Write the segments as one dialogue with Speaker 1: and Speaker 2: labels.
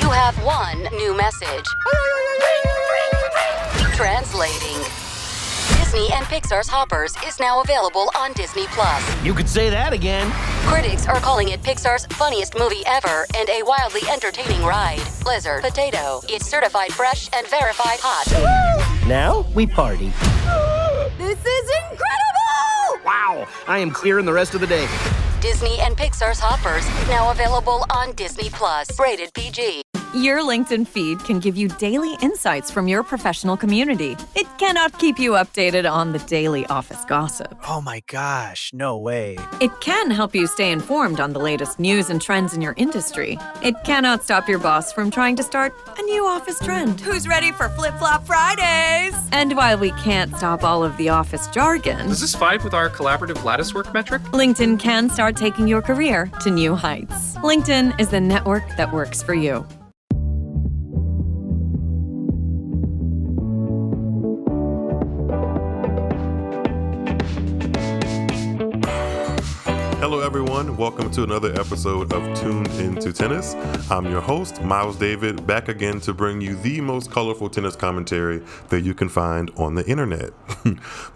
Speaker 1: You have one new message. Translating. Disney and Pixar's Hoppers is now available on Disney+.
Speaker 2: You could say that again.
Speaker 1: Critics are calling it Pixar's funniest movie ever and a wildly entertaining ride. Blizzard Potato. It's certified fresh and verified hot.
Speaker 2: Now we party.
Speaker 1: This is incredible!
Speaker 2: Wow, I am clearing the rest of the day.
Speaker 1: Disney and Pixar's Hoppers, now available on Disney+. Rated PG.
Speaker 3: Your LinkedIn feed can give you daily insights from your professional community. It cannot keep you updated on the daily office gossip.
Speaker 4: Oh my gosh, no way.
Speaker 3: It can help you stay informed on the latest news and trends in your industry. It cannot stop your boss from trying to start a new office trend. Who's ready for Flip-Flop Fridays? And while we can't stop all of the office jargon,
Speaker 5: Does this vibe with our collaborative lattice work metric?
Speaker 3: LinkedIn can start taking your career to new heights. LinkedIn is the network that works for you.
Speaker 6: Hello, everyone. Welcome to another episode of Tuned Into Tennis. I'm your host, Myles David, back again to bring you the most colorful tennis commentary that you can find on the internet.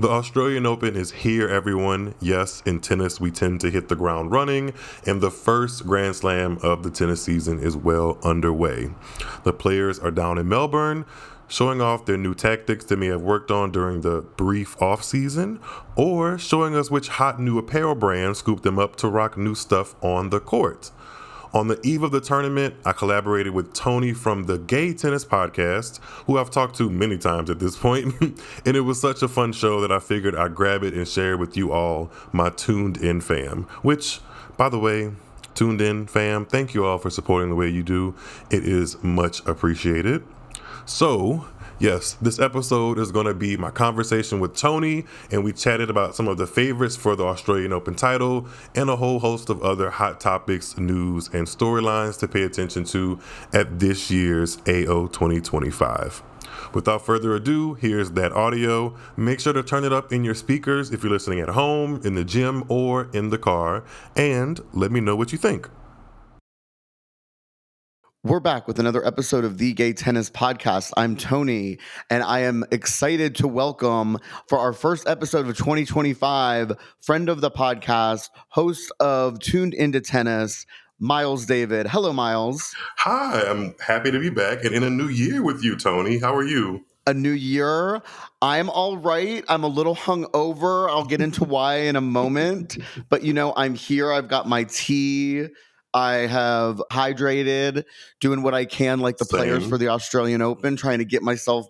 Speaker 6: The Australian Open is here, everyone. Yes, in tennis, we tend to hit the ground running, and the first Grand Slam of the tennis season is well underway. The players are down in Melbourne, showing off their new tactics they may have worked on during the brief off-season, or showing us which hot new apparel brand scooped them up to rock new stuff on the court. On the eve of the tournament, I collaborated with Tony from the Gay Tennis Podcast, who I've talked to many times at this point, and it was such a fun show that I figured I'd grab it and share it with you all, my Tuned In fam, which, by the way, Tuned In fam, thank you all for supporting the way you do. It is much appreciated. So, yes, this episode is going to be my conversation with Tony, and we chatted about some of the favorites for the Australian Open title and a whole host of other hot topics, news, and storylines to pay attention to at this year's AO 2025. Without further ado, here's that audio. Make sure to turn it up in your speakers if you're listening at home, in the gym, or in the car, and let me know what you think.
Speaker 7: We're back with another episode of the Gay Tennis Podcast. I'm Tony, and I am excited to welcome for our first episode of 2025, friend of the podcast, host of Tuned Into Tennis, Myles David. Hello, Myles.
Speaker 6: Hi, I'm happy to be back and in a new year with you, Tony. How are you?
Speaker 7: A new year. I'm all right. I'm a little hungover. I'll get into why in a moment. But, I'm here. I've got my tea. I have hydrated, doing what I can like the players for the Australian Open, trying to get myself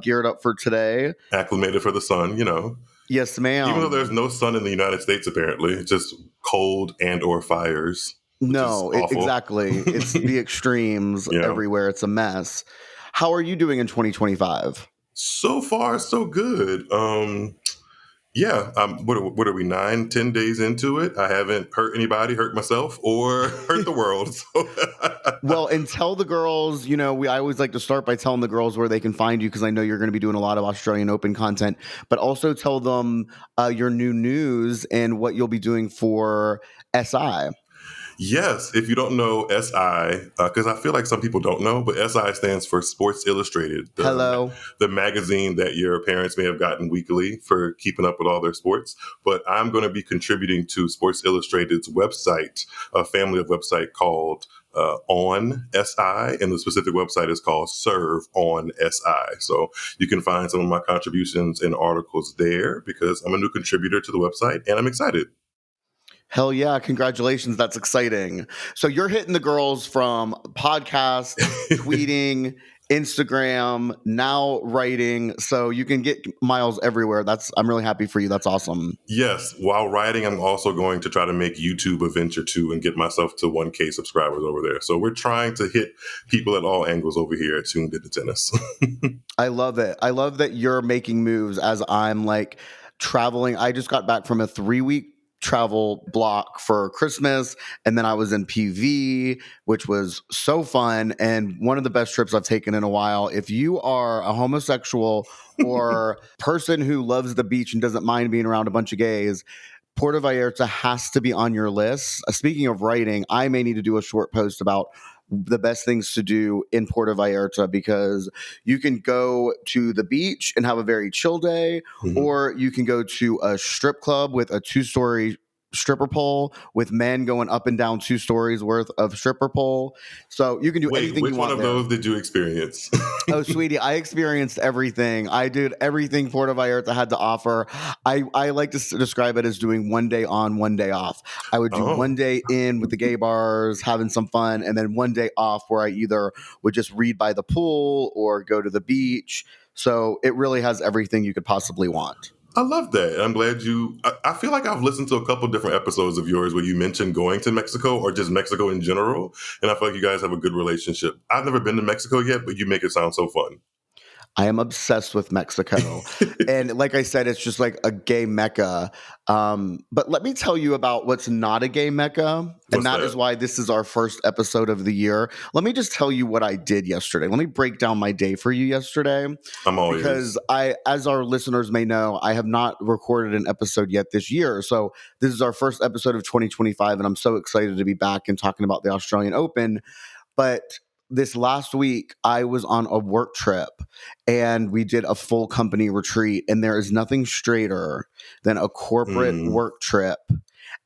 Speaker 7: geared up for today.
Speaker 6: Acclimated for the sun,
Speaker 7: Yes, ma'am.
Speaker 6: Even though there's no sun in the United States, apparently. It's just cold and or fires.
Speaker 7: No, exactly. It's the extremes everywhere. It's a mess. How are you doing in 2025?
Speaker 6: So far, so good. What are we, 9-10 days into it? I haven't hurt anybody, hurt myself, or hurt the world. So.
Speaker 7: Well, and tell the girls, I always like to start by telling the girls where they can find you, because I know you're going to be doing a lot of Australian Open content, but also tell them your new news and what you'll be doing for SI.
Speaker 6: Yes, if you don't know SI, because I feel like some people don't know, but SI stands for Sports Illustrated. The magazine that your parents may have gotten weekly for keeping up with all their sports. But I'm going to be contributing to Sports Illustrated's website, a family of website called On SI, and the specific website is called Serve On SI. So you can find some of my contributions and articles there, because I'm a new contributor to the website and I'm excited.
Speaker 7: Hell yeah. Congratulations. That's exciting. So you're hitting the girls from podcast, tweeting, Instagram, now writing. So you can get Myles everywhere. I'm really happy for you. That's awesome.
Speaker 6: Yes. While writing, I'm also going to try to make YouTube a venture too and get myself to 1K subscribers over there. So we're trying to hit people at all angles over here at Tuned Into Tennis.
Speaker 7: I love it. I love that you're making moves as I'm traveling. I just got back from a 3-week travel block for Christmas, and then I was in PV, which was so fun, and one of the best trips I've taken in a while. If you are a homosexual or person who loves the beach and doesn't mind being around a bunch of gays, Puerto Vallarta has to be on your list. Speaking of writing, I may need to do a short post about the best things to do in Puerto Vallarta, because you can go to the beach and have a very chill day, or you can go to a strip club with a 2-story stripper pole with men going up and down 2 stories worth of stripper pole. So you can do
Speaker 6: Wait,
Speaker 7: anything
Speaker 6: which
Speaker 7: you
Speaker 6: one
Speaker 7: want
Speaker 6: of
Speaker 7: there.
Speaker 6: those did you experience?
Speaker 7: Oh, sweetie, I experienced everything. I did everything Puerto Vallarta had to offer. I like to describe it as doing one day on, one day off. I would do one
Speaker 6: Oh,
Speaker 7: day in with the gay bars, having some fun, and then one day off where I either would just read by the pool or go to the beach. So it really has everything you could possibly want.
Speaker 6: I love that. I'm glad you. I feel like I've listened to a couple different episodes of yours where you mentioned going to Mexico or just Mexico in general, and I feel like you guys have a good relationship. I've never been to Mexico yet, but you make it sound so fun.
Speaker 7: I am obsessed with Mexico. And like I said, it's just like a gay mecca. But let me tell you about what's not a gay mecca. And
Speaker 6: What's
Speaker 7: that is
Speaker 6: that?
Speaker 7: why this is our first episode of the year. Let me just tell you what I did yesterday. Let me break down my day for you yesterday.
Speaker 6: I'm all
Speaker 7: Because
Speaker 6: ears.
Speaker 7: as our listeners may know, I have not recorded an episode yet this year. So this is our first episode of 2025. And I'm so excited to be back and talking about the Australian Open. But this last week, I was on a work trip and we did a full company retreat. And there is nothing straighter than a corporate
Speaker 6: Mm.
Speaker 7: work trip.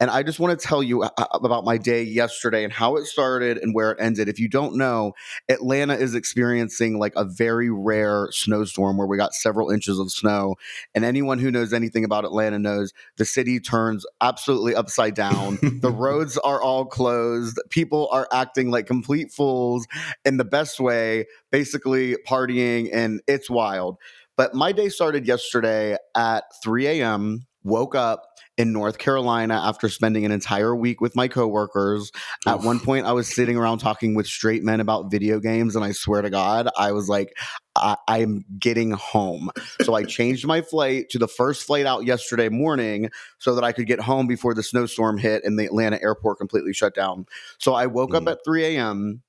Speaker 7: And I just want to tell you about my day yesterday and how it started and where it ended. If you don't know, Atlanta is experiencing like a very rare snowstorm where we got several inches of snow. And anyone who knows anything about Atlanta knows the city turns absolutely upside down. The roads are all closed. People are acting like complete fools in the best way, basically partying, and it's wild. But my day started yesterday at 3 a.m., woke up in North Carolina after spending an entire week with my coworkers. At one
Speaker 6: Oof.
Speaker 7: point, I was sitting around talking with straight men about video games, and I swear to God, I was like, I'm getting home. So I changed my flight to the first flight out yesterday morning so that I could get home before the snowstorm hit and the Atlanta airport completely shut down. So I woke up
Speaker 6: Mm.
Speaker 7: at 3 a.m.,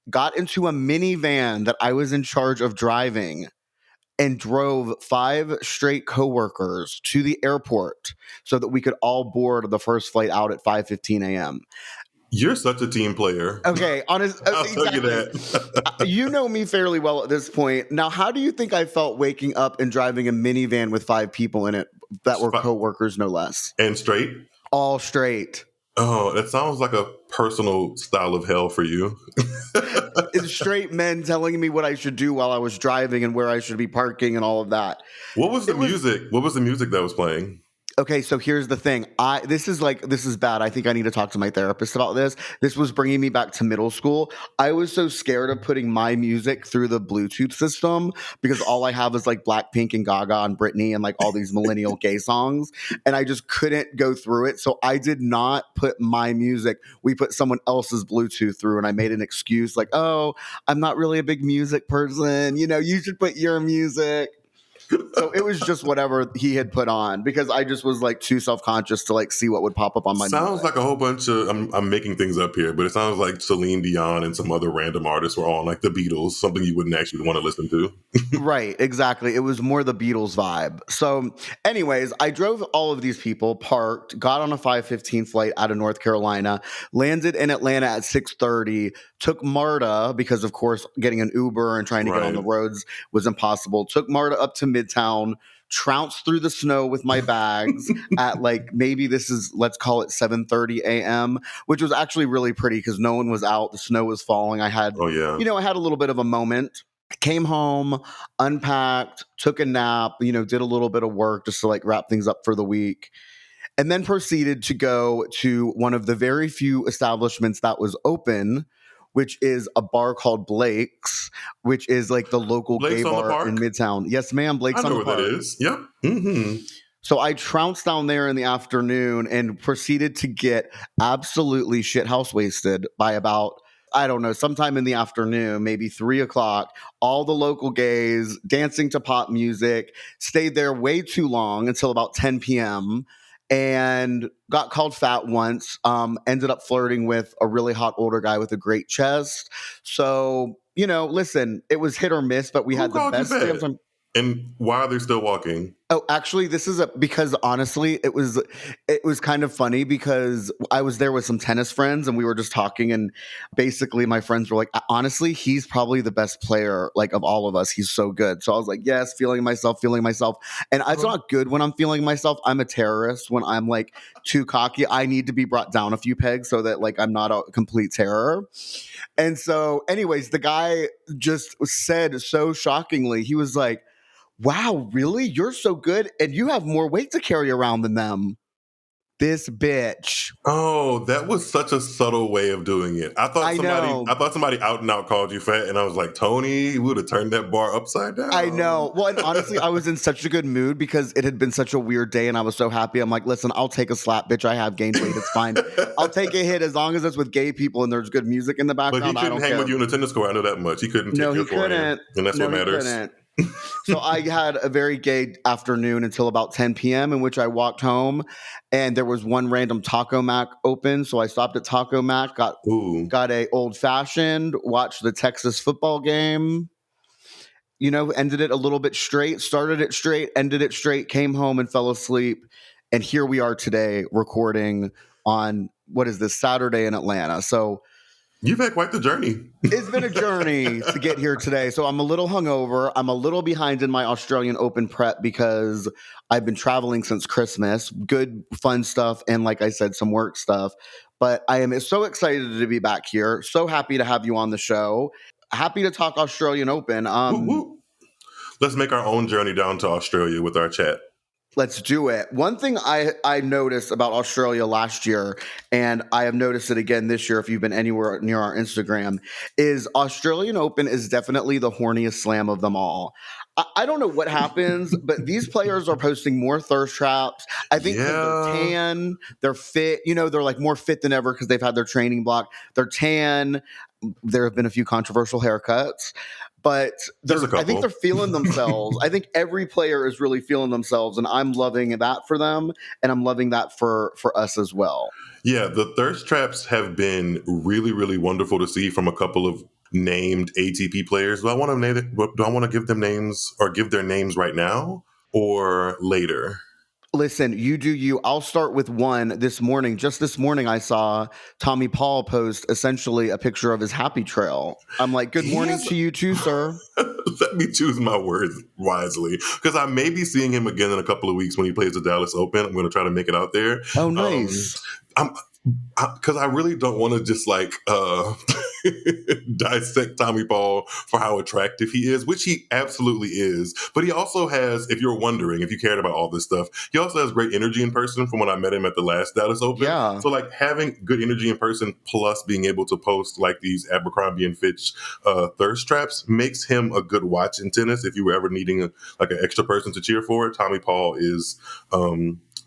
Speaker 7: got into a minivan that I was in charge of driving, and drove 5 straight coworkers to the airport so that we could all board the first flight out at 5:15 a.m.
Speaker 6: You're such a team player.
Speaker 7: Okay, honest,
Speaker 6: I'll tell you
Speaker 7: exactly.
Speaker 6: that.
Speaker 7: You know me fairly well at this point. Now, how do you think I felt waking up and driving a minivan with 5 people in it that were coworkers, no less?
Speaker 6: And straight.
Speaker 7: All straight.
Speaker 6: Oh, that sounds like a personal style of hell for you.
Speaker 7: It's straight men telling me what I should do while I was driving and where I should be parking and all of that.
Speaker 6: What was the
Speaker 7: It was
Speaker 6: music? What was the music that was playing?
Speaker 7: Okay, so here's the thing. This is bad. I think I need to talk to my therapist about this. This was bringing me back to middle school. I was so scared of putting my music through the Bluetooth system because all I have is like Blackpink and Gaga and Britney and like all these millennial gay songs, and I just couldn't go through it. So I did not put my music. We put someone else's Bluetooth through, and I made an excuse like, "Oh, I'm not really a big music person. You know, you should put your music." So it was just whatever he had put on because I just was like too self-conscious to like see what would pop up on my
Speaker 6: Sounds
Speaker 7: music.
Speaker 6: like a whole bunch of. I'm making things up here, but it sounds like Celine Dion and some other random artists were on, like the Beatles, something you wouldn't actually want to listen to.
Speaker 7: Right, exactly. It was more the Beatles vibe. So, anyways, I drove all of these people, parked, got on a 5:15 flight out of North Carolina, landed in Atlanta at 6:30, took MARTA because, of course, getting an Uber and trying to get on the
Speaker 6: Right.
Speaker 7: roads was impossible. Took MARTA up to Midtown, trounced through the snow with my bags at like maybe let's call it 7:30 a.m., which was actually really pretty because no one was out. The snow was falling. I had,
Speaker 6: Oh yeah.
Speaker 7: I had a little bit of a moment. Came home, unpacked, took a nap, did a little bit of work just to like wrap things up for the week, and then proceeded to go to one of the very few establishments that was open, which is a bar called Blake's, which is like the local gay
Speaker 6: Blake's on the
Speaker 7: bar in
Speaker 6: Park.
Speaker 7: Midtown. Yes, ma'am,
Speaker 6: I
Speaker 7: Blake's on
Speaker 6: know
Speaker 7: the
Speaker 6: where that
Speaker 7: Park.
Speaker 6: is. Yep. Mm-hmm.
Speaker 7: So I trounced down there in the afternoon and proceeded to get absolutely shithouse wasted by about, I don't know, sometime in the afternoon, maybe 3 o'clock. All the local gays dancing to pop music, stayed there way too long until about 10 p.m. and got called fat once. Ended up flirting with a really hot older guy with a great chest. So, listen, it was hit or miss, but we
Speaker 6: Who
Speaker 7: had the
Speaker 6: called you
Speaker 7: best damn
Speaker 6: fat?
Speaker 7: time.
Speaker 6: And why are they still walking?
Speaker 7: Oh, actually, this is because honestly, it was kind of funny because I was there with some tennis friends and we were just talking, and basically my friends were like, honestly, he's probably the best player like of all of us. He's so good. So I was like, yes, feeling myself. And it's not good when I'm feeling myself. I'm a terrorist when I'm like too cocky. I need to be brought down a few pegs so that like I'm not a complete terror. And so, anyways, the guy just said so shockingly, he was like, wow, really? You're so good and you have more weight to carry around than them. This bitch.
Speaker 6: Oh, that was such a subtle way of doing it.
Speaker 7: I know.
Speaker 6: I thought somebody out and out called you fat, and I was like, Tony would have turned that bar upside down.
Speaker 7: I know. Well, and honestly, I was in such a good mood because it had been such a weird day and I was so happy. I'm like, listen, I'll take a slap, bitch. I have gained weight. It's fine. I'll take a hit as long as it's with gay people and there's good music in the
Speaker 6: But
Speaker 7: background.
Speaker 6: he couldn't hang with you in the tennis court. I know that much. He couldn't take
Speaker 7: No,
Speaker 6: your
Speaker 7: he
Speaker 6: forehand,
Speaker 7: couldn't.
Speaker 6: and that's
Speaker 7: No,
Speaker 6: what
Speaker 7: he
Speaker 6: matters.
Speaker 7: couldn't. So I had a very gay afternoon until about 10 p.m. in which I walked home and there was one random Taco Mac open. So I stopped at Taco Mac, got
Speaker 6: Ooh.
Speaker 7: a old fashioned, watched the Texas football game, ended it a little bit straight, started it straight, ended it straight, came home and fell asleep. And here we are today recording on what is this, Saturday in Atlanta. So
Speaker 6: You've had quite the journey.
Speaker 7: it's been a journey to get here today. So I'm a little hungover. I'm a little behind in my Australian Open prep because I've been traveling since Christmas. Good, fun stuff. And like I said, some work stuff. But I am so excited to be back here. So happy to have you on the show. Happy to talk Australian Open.
Speaker 6: Woo, woo. Let's make our own journey down to Australia with our chat.
Speaker 7: Let's do it. One thing I noticed about Australia last year, and I have noticed it again this year if you've been anywhere near our Instagram, is Australian Open is definitely the horniest slam of them all. I don't know what happens, but these players are posting more thirst traps. I think 'cause they're tan, they're fit, they're like more fit than ever because they've had their training block. They're tan. There have been a few controversial haircuts. But I think they're feeling themselves. I think every player is really feeling themselves, and I'm loving that for them, and I'm loving that for us as well.
Speaker 6: Yeah, the thirst traps have been really, really wonderful to see from a couple of named ATP players. Do I want to give them names or give their names right now or later?
Speaker 7: Listen, you do you. I'll start with one this morning. Just this morning, I saw Tommy Paul post essentially a picture of his happy trail. I'm like, good morning to you too, sir.
Speaker 6: Let me choose my words wisely because I may be seeing him again in a couple of weeks when he plays the Dallas Open. I'm going to try to make it out there.
Speaker 7: Oh, nice.
Speaker 6: Because I really don't want to just like dissect Tommy Paul for how attractive he is, which he absolutely is. But he also has, if you're wondering, if you cared about all this stuff, he also has great energy in person from when I met him at the last Dallas Open.
Speaker 7: Yeah.
Speaker 6: So like having good energy in person plus being able to post like these Abercrombie and Fitch thirst traps makes him a good watch in tennis. If you were ever needing an extra person to cheer for, Tommy Paul is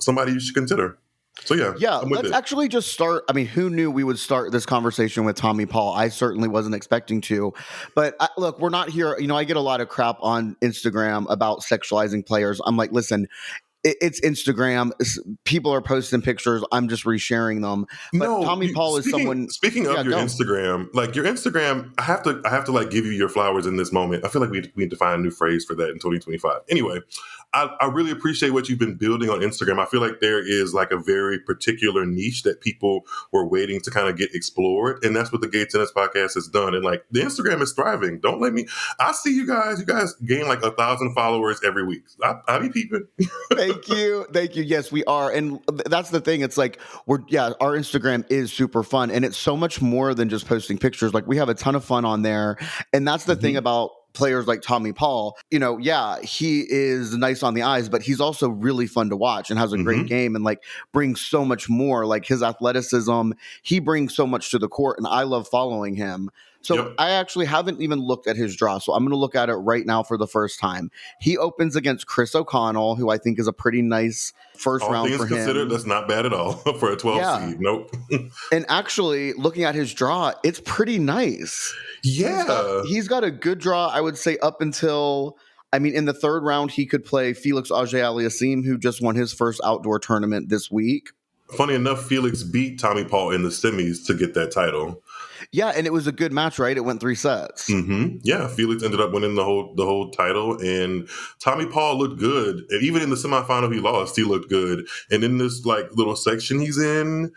Speaker 6: somebody you should consider. So
Speaker 7: yeah. Let's actually just start. I mean, who knew we would start this conversation with Tommy Paul? I certainly wasn't expecting to. But look, we're not here. I get a lot of crap on Instagram about sexualizing players. I'm like, listen, it's Instagram. People are posting pictures. I'm just resharing them. But no, Tommy Paul is someone.
Speaker 6: Speaking of your Instagram, like your Instagram, I have to like give you your flowers in this moment. I feel like we need to find a new phrase for that in 2025. Anyway, I really appreciate what you've been building on Instagram. I feel like there is like a very particular niche that people were waiting to kind of get explored. And that's what the Gay Tennis Podcast has done. And like the Instagram is thriving. Don't let me, I see you guys gain like 1,000 followers every week. I be peeping.
Speaker 7: Thank you. Yes, we are. And that's the thing. It's like our Instagram is super fun. And it's so much more than just posting pictures. Like we have a ton of fun on there. And that's the thing about players like Tommy Paul. He is nice on the eyes, but he's also really fun to watch and has a great game and like brings so much more. Like his athleticism, he brings so much to the court, and I love following him. So I actually haven't even looked at his draw. So I'm going to look at it right now for the first time. He opens against Chris O'Connell, who I think is a pretty nice first round for him. All things
Speaker 6: considered, that's not bad at all for a 12 seed. Nope.
Speaker 7: And actually, looking at his draw, it's pretty nice.
Speaker 6: Yeah.
Speaker 7: He's got a good draw, I would say, up until, in the third round, he could play Felix Auger-Aliassime, who just won his first outdoor tournament this week.
Speaker 6: Funny enough, Felix beat Tommy Paul in the semis to get that title.
Speaker 7: Yeah, and it was a good match, right? It went 3 sets.
Speaker 6: Yeah, Felix ended up winning the whole title, and Tommy Paul looked good. And even in the semifinal he lost, he looked good. And in this like little section he's in,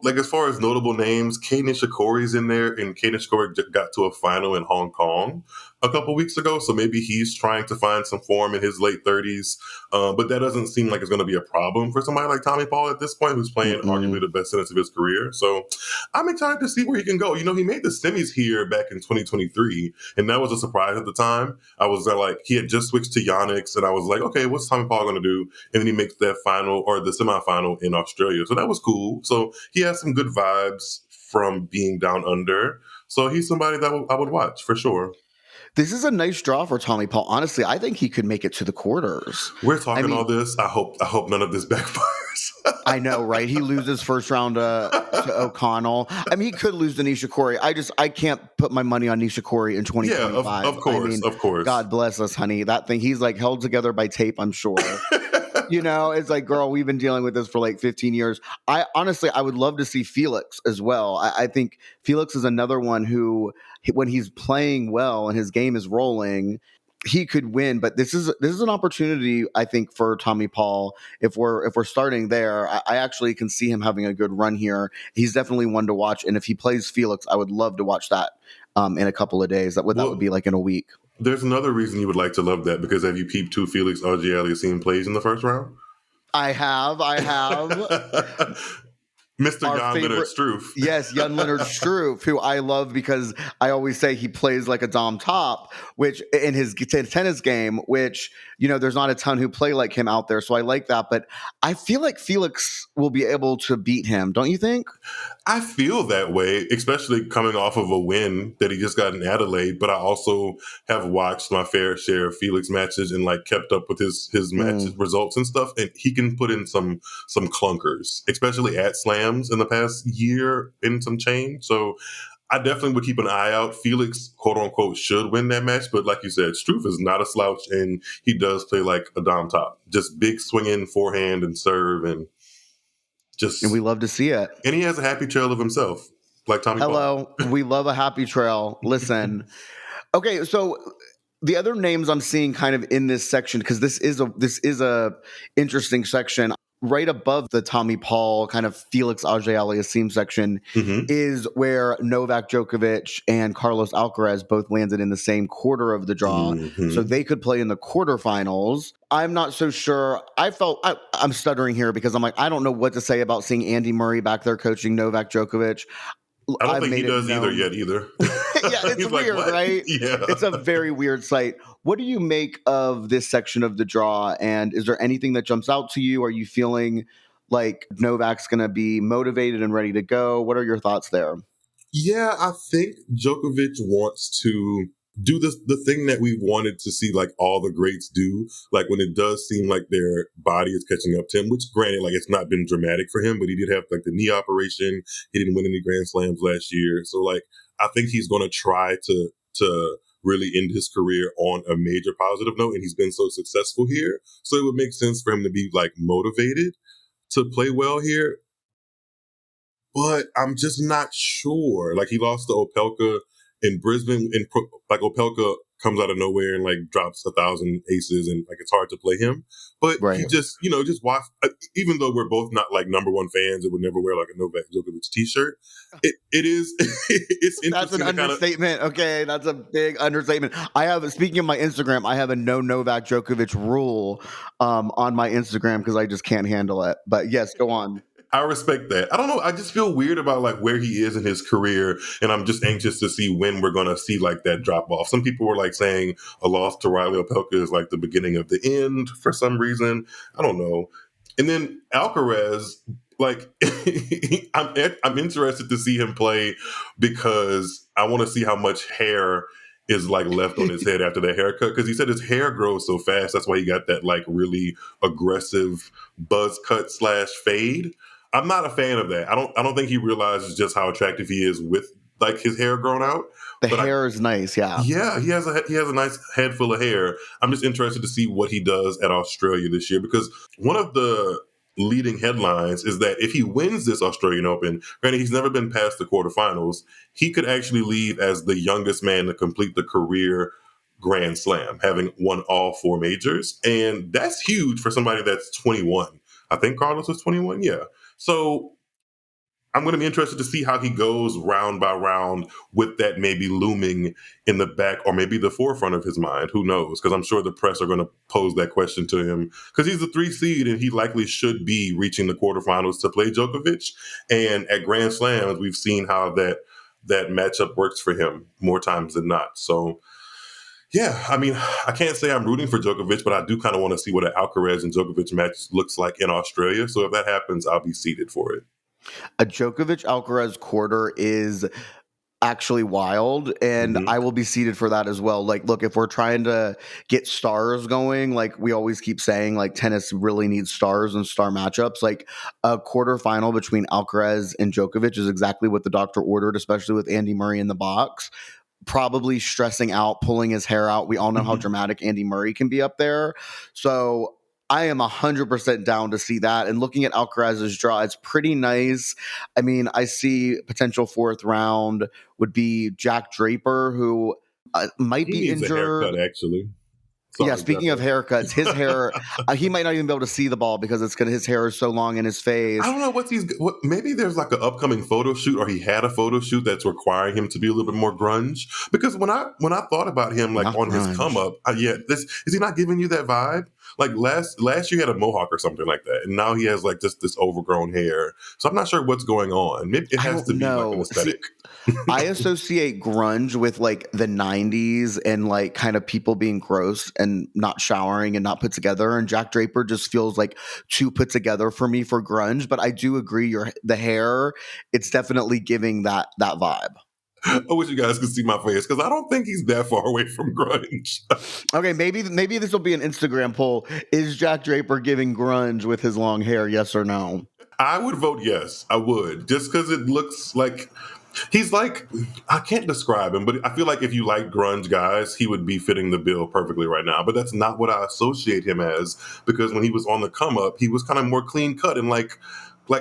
Speaker 6: like as far as notable names, Kei Nishikori's in there, and Kei Nishikori got to a final in Hong Kong a couple weeks ago, so maybe he's trying to find some form in his late 30s. But that doesn't seem like it's going to be a problem for somebody like Tommy Paul at this point, who's playing arguably the best tennis of his career. So I'm excited to see where he can go. He made the semis here back in 2023, and that was a surprise at the time. I was like, he had just switched to Yonex, and I was like, okay, what's Tommy Paul going to do? And then he makes that final or the semifinal in Australia. So that was cool. So he has some good vibes from being down under. So he's somebody that I would watch for sure.
Speaker 7: This is a nice draw for Tommy Paul. Honestly, I think he could make it to the quarters.
Speaker 6: We're talking all this. I hope none of this backfires.
Speaker 7: I know, right? He loses first round to O'Connell. I mean, he could lose to Nishikori. I can't put my money on Nishikori in 2025.
Speaker 6: Yeah, of course, of course.
Speaker 7: God bless us, honey. That thing, he's like held together by tape, I'm sure. It's like, girl, we've been dealing with this for like 15 years. I would love to see Felix as well. I think Felix is another one who, when he's playing well and his game is rolling, he could win. But this is an opportunity, I think, for Tommy Paul. If we're starting there, I actually can see him having a good run here. He's definitely one to watch. And if he plays Felix, I would love to watch that in a couple of days. That would be like in a week.
Speaker 6: There's another reason you would like to love that, because have you peeped who Felix Auger-Aliassime plays in the first round?
Speaker 7: I have.
Speaker 6: Mr. Jan-Lennard Struff.
Speaker 7: Yes, Jan-Lennard Struff, who I love because I always say he plays like a Dom top, which in his tennis game, which, there's not a ton who play like him out there. So I like that. But I feel like Felix will be able to beat him. Don't you think?
Speaker 6: I feel that way, especially coming off of a win that he just got in Adelaide. But I also have watched my fair share of Felix matches and like kept up with his matches results and stuff. And he can put in some clunkers, especially at slams in the past year and some change. So I definitely would keep an eye out. Felix, quote unquote, should win that match. But like you said, Struff is not a slouch, and he does play like a Dom top. Just big swinging forehand and serve, and we
Speaker 7: love to see it.
Speaker 6: And he has a happy trail of himself, like Tommy Paul.
Speaker 7: We love a happy trail. Listen. Okay, so the other names I'm seeing kind of in this section, because this is a interesting section. Right above the Tommy Paul kind of Felix Auger-Aliassime section is where Novak Djokovic and Carlos Alcaraz both landed in the same quarter of the draw. So they could play in the quarterfinals. I'm not so sure. I'm stuttering here because I'm like, I don't know what to say about seeing Andy Murray back there coaching Novak Djokovic.
Speaker 6: I don't think he does either.
Speaker 7: Yeah, it's weird,
Speaker 6: like,
Speaker 7: right?
Speaker 6: Yeah.
Speaker 7: It's a very weird sight. What do you make of this section of the draw? And is there anything that jumps out to you? Are you feeling like Novak's going to be motivated and ready to go? What are your thoughts there?
Speaker 6: Yeah, I think Djokovic wants to do the thing that we wanted to see like all the greats do, like when it does seem like their body is catching up to him, which granted, like it's not been dramatic for him, but he did have like the knee operation. He didn't win any Grand Slams last year. So like, I think he's going to try to really end his career on a major positive note. And he's been so successful here. So it would make sense for him to be like motivated to play well here. But I'm just not sure. Like he lost to Opelka in Brisbane, and like Opelka comes out of nowhere and like drops 1,000 aces, and like it's hard to play him. But he just watch. Even though we're both not like number one fans and would never wear like a Novak Djokovic t-shirt, it is it's interesting.
Speaker 7: That's an understatement. Okay, that's a big understatement. Speaking of my Instagram, I have a no Novak Djokovic rule on my Instagram because I just can't handle it. But yes, go on.
Speaker 6: I respect that. I don't know. I just feel weird about like where he is in his career, and I'm just anxious to see when we're going to see like that drop off. Some people were like saying a loss to Riley Opelka is like the beginning of the end for some reason. I don't know. And then Alcaraz, like I'm interested to see him play because I want to see how much hair is like left on his head after that haircut, because he said his hair grows so fast. That's why he got that like really aggressive buzz cut / fade. I'm not a fan of that. I don't think he realizes just how attractive he is with like his hair grown out.
Speaker 7: The hair is nice, yeah.
Speaker 6: Yeah, he has a nice head full of hair. I'm just interested to see what he does at Australia this year, because one of the leading headlines is that if he wins this Australian Open, granted he's never been past the quarterfinals, he could actually leave as the youngest man to complete the career Grand Slam, having won all 4 majors. And that's huge for somebody that's 21. I think Carlos was 21. Yeah. So I'm going to be interested to see how he goes round by round with that maybe looming in the back or maybe the forefront of his mind. Who knows? Because I'm sure the press are going to pose that question to him because he's the 3 seed and he likely should be reaching the quarterfinals to play Djokovic. And at Grand Slams, we've seen how that matchup works for him more times than not. So, yeah, I mean, I can't say I'm rooting for Djokovic, but I do kind of want to see what an Alcaraz and Djokovic match looks like in Australia. So if that happens, I'll be seated for it.
Speaker 7: A Djokovic Alcaraz quarter is actually wild, and I will be seated for that as well. Like, look, if we're trying to get stars going, like we always keep saying, like tennis really needs stars and star matchups. Like a quarterfinal between Alcaraz and Djokovic is exactly what the doctor ordered, especially with Andy Murray in the box. Probably stressing out, pulling his hair out. We all know how dramatic Andy Murray can be up there. So I am 100% down to see that. And looking at Alcaraz's draw, it's pretty nice. I mean, I see potential 4th round would be Jack Draper, who might
Speaker 6: He
Speaker 7: be
Speaker 6: needs
Speaker 7: injured.
Speaker 6: a haircut, actually. Sorry,
Speaker 7: Yeah, speaking of haircuts, his hair, he might not even be able to see the ball because his hair is so long in his face.
Speaker 6: I don't know maybe there's like an upcoming photo shoot or he had a photo shoot that's requiring him to be a little bit more grunge. Because when I thought about him like
Speaker 7: Not
Speaker 6: on
Speaker 7: grunge.
Speaker 6: his come up, is he not giving you that vibe? Like last year he had a mohawk or something like that, and now he has like just this overgrown hair. So I'm not sure what's going on. Maybe it has to be like an aesthetic.
Speaker 7: I associate grunge with like the 90s and like kind of people being gross and not showering and not put together. And Jack Draper just feels like too put together for me for grunge. But I do agree, the hair, it's definitely giving that vibe.
Speaker 6: I wish you guys could see my face because I don't think he's that far away from grunge.
Speaker 7: Okay, maybe this will be an Instagram poll. Is Jack Draper giving grunge with his long hair? Yes or no?
Speaker 6: I would vote yes. I would, just because it looks like he's like, I can't describe him, but I feel like if you like grunge guys, he would be fitting the bill perfectly right now. But that's not what I associate him as, because when he was on the come up, he was kind of more clean cut and like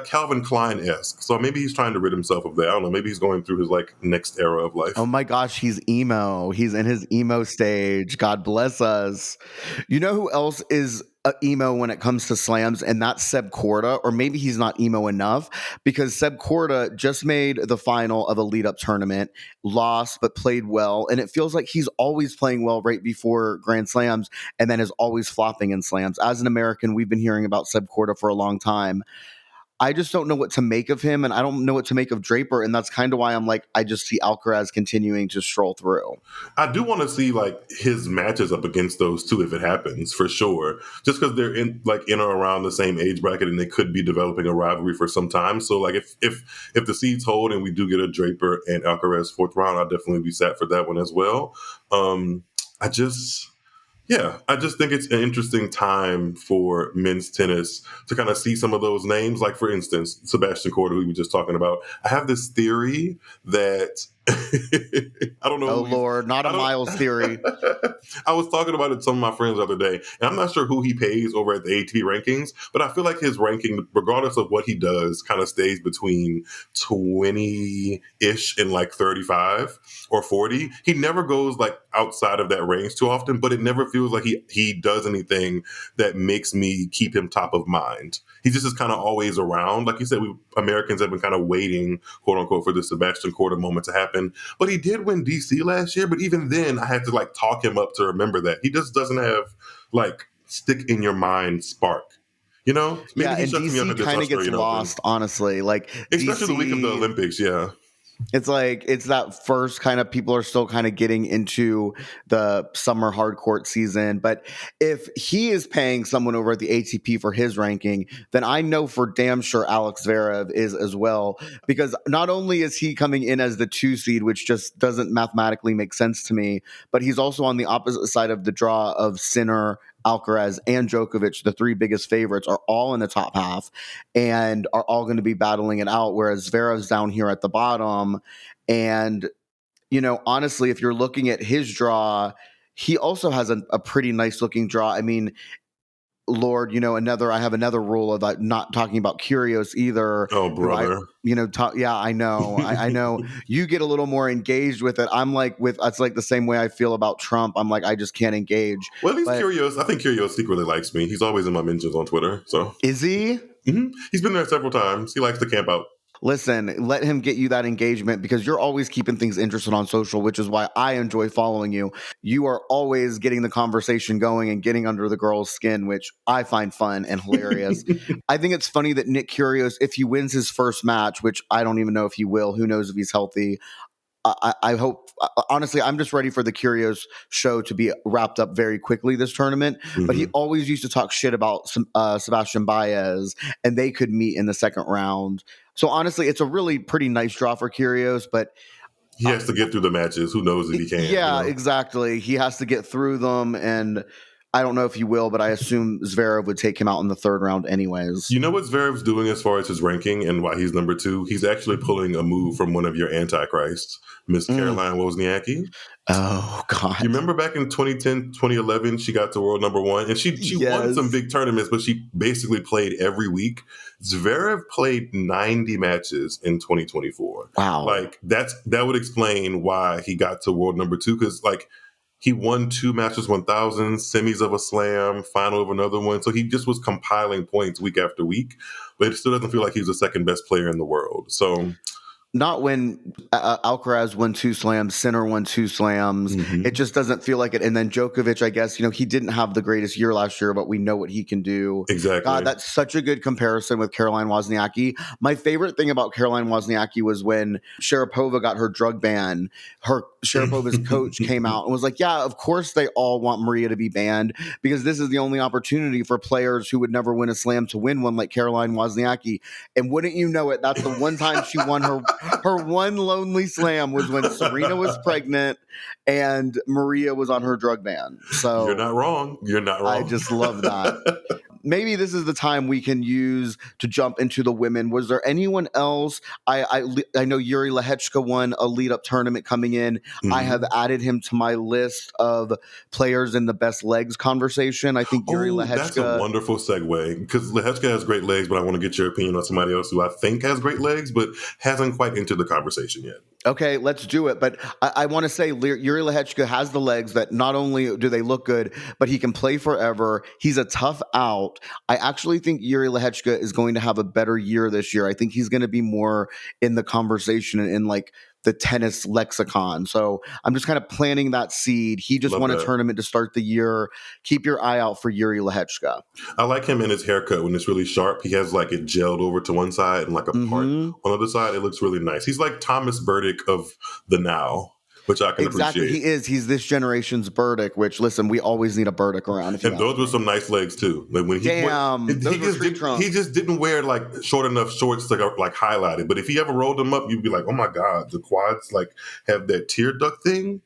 Speaker 6: Calvin Klein-esque. So maybe he's trying to rid himself of that. I don't know. Maybe he's going through his like next era of life.
Speaker 7: Oh my gosh, he's emo. He's in his emo stage. God bless us. You know who else is emo when it comes to slams? And that's Seb Korda. Or maybe he's not emo enough because Seb Korda just made the final of a lead-up tournament, lost but played well. And it feels like he's always playing well right before Grand Slams and then is always flopping in slams. As an American, we've been hearing about Seb Korda for a long time. I just don't know what to make of him, and I don't know what to make of Draper, and that's kind of why I'm like, I just see Alcaraz continuing to stroll through.
Speaker 6: I do want to see like his matches up against those two if it happens, for sure. Just because they're in or around the same age bracket, and they could be developing a rivalry for some time. So like if the seeds hold and we do get a Draper and Alcaraz 4th round, I'll definitely be sat for that one as well. I just think it's an interesting time for men's tennis to kind of see some of those names. Like, for instance, Sebastian Korda, who we were just talking about. I have this theory that I don't know.
Speaker 7: Oh, Lord, not a Myles theory.
Speaker 6: I was talking about it to some of my friends the other day, and I'm not sure who he pays over at the ATP rankings, but I feel like his ranking, regardless of what he does, kind of stays between 20-ish and like 35 or 40. He never goes like outside of that range too often, but it never feels like he does anything that makes me keep him top of mind. He just is kind of always around. Like you said, we Americans have been kind of waiting, quote unquote, for the Sebastian Korda moment to happen. But he did win DC last year. But even then, I had to like talk him up to remember that. He just doesn't have like stick in your mind spark. You know?
Speaker 7: Maybe and DC kind of gets lost, honestly. Like
Speaker 6: especially
Speaker 7: DC,
Speaker 6: the week of the Olympics, yeah.
Speaker 7: It's like it's that first kind of people are still kind of getting into the summer hard court season. But if he is paying someone over at the ATP for his ranking, then I know for damn sure Alex Zverev is as well. Because not only is he coming in as the 2 seed, which just doesn't mathematically make sense to me, but he's also on the opposite side of the draw of Sinner, Alcaraz, and Djokovic. The 3 biggest favorites are all in the top half and are all going to be battling it out, whereas Zverev's down here at the bottom. And, you know, honestly, if you're looking at his draw, he also has a pretty nice looking draw. I mean, Lord, I have another rule of not talking about Kyrgios either.
Speaker 6: Oh, brother.
Speaker 7: I know. I know you get a little more engaged with it. I'm like it's like the same way I feel about Trump. I'm like, I just can't engage.
Speaker 6: Well, at least
Speaker 7: But
Speaker 6: Kyrgios, I think Kyrgios secretly likes me. He's always in my mentions on Twitter. So
Speaker 7: is he?
Speaker 6: He's been there several times. He likes to camp out.
Speaker 7: Listen, let him get you that engagement because you're always keeping things interesting on social, which is why I enjoy following you. You are always getting the conversation going and getting under the girl's skin, which I find fun and hilarious. I think it's funny that Nick Kyrgios, if he wins his first match, which I don't even know if he will, who knows if he's healthy. I hope, honestly, I'm just ready for the Kyrgios show to be wrapped up very quickly this tournament. But he always used to talk shit about Sebastian Baez, and they could meet in the second round. So honestly, it's a really pretty nice draw for Kyrgios, but
Speaker 6: he has to get through the matches. Who knows if he can?
Speaker 7: Yeah, exactly. He has to get through them, and I don't know if he will, but I assume Zverev would take him out in the third round anyways.
Speaker 6: You know what Zverev's doing as far as his ranking and why he's number 2? He's actually pulling a move from one of your antichrists, Miss Caroline Wozniacki.
Speaker 7: Oh, God.
Speaker 6: You remember back in 2010, 2011, she got to world number 1, and she won some big tournaments, but she basically played every week. Zverev played 90 matches in 2024.
Speaker 7: Wow.
Speaker 6: Like, that would explain why he got to world number 2, because, like, he won 2 Masters 1000, semis of a slam, final of another one. So he just was compiling points week after week, but it still doesn't feel like he's the second best player in the world. So
Speaker 7: not when Alcaraz won 2 slams, Sinner won 2 slams. It just doesn't feel like it. And then Djokovic, I guess, he didn't have the greatest year last year, but we know what he can do.
Speaker 6: Exactly.
Speaker 7: God, that's such a good comparison with Caroline Wozniacki. My favorite thing about Caroline Wozniacki was when Sharapova got her drug ban. Sharapova's coach came out and was like, yeah, of course they all want Maria to be banned because this is the only opportunity for players who would never win a slam to win one like Caroline Wozniacki. And wouldn't you know it, that's the one time she won her one lonely slam was when Serena was pregnant and Maria was on her drug ban. So
Speaker 6: you're not wrong. You're not wrong.
Speaker 7: I just love that. Maybe this is the time we can use to jump into the women. Was there anyone else? I know Yuri Lehechka won a lead-up tournament coming in. I have added him to my list of players in the best legs conversation. I think Yuri Lehechka.
Speaker 6: That's a wonderful segue because Lehechka has great legs, but I want to get your opinion on somebody else who I think has great legs, but hasn't quite entered the conversation yet.
Speaker 7: Okay, let's do it. But I want to say Yuri Lehechka has the legs that not only do they look good, but he can play forever. He's a tough out. I actually think Yuri Lehechka is going to have a better year this year. I think he's going to be more in the conversation and in like the tennis lexicon. So I'm just kind of planting that seed. He just won a tournament to start the year. Keep your eye out for Yuri Lehechka.
Speaker 6: I like him in his haircut when it's really sharp. He has like it gelled over to one side and like a part on the other side. It looks really nice. He's like Thomas Burdick of the now, which I can appreciate.
Speaker 7: He is. He's this generation's Burdick, which, listen, we always need a Burdick around.
Speaker 6: And those were some nice legs, too. Like when he just didn't wear, like, short enough shorts to, like, highlight it. But if he ever rolled them up, you'd be like, oh, my God, the quads, like, have that tear duct thing.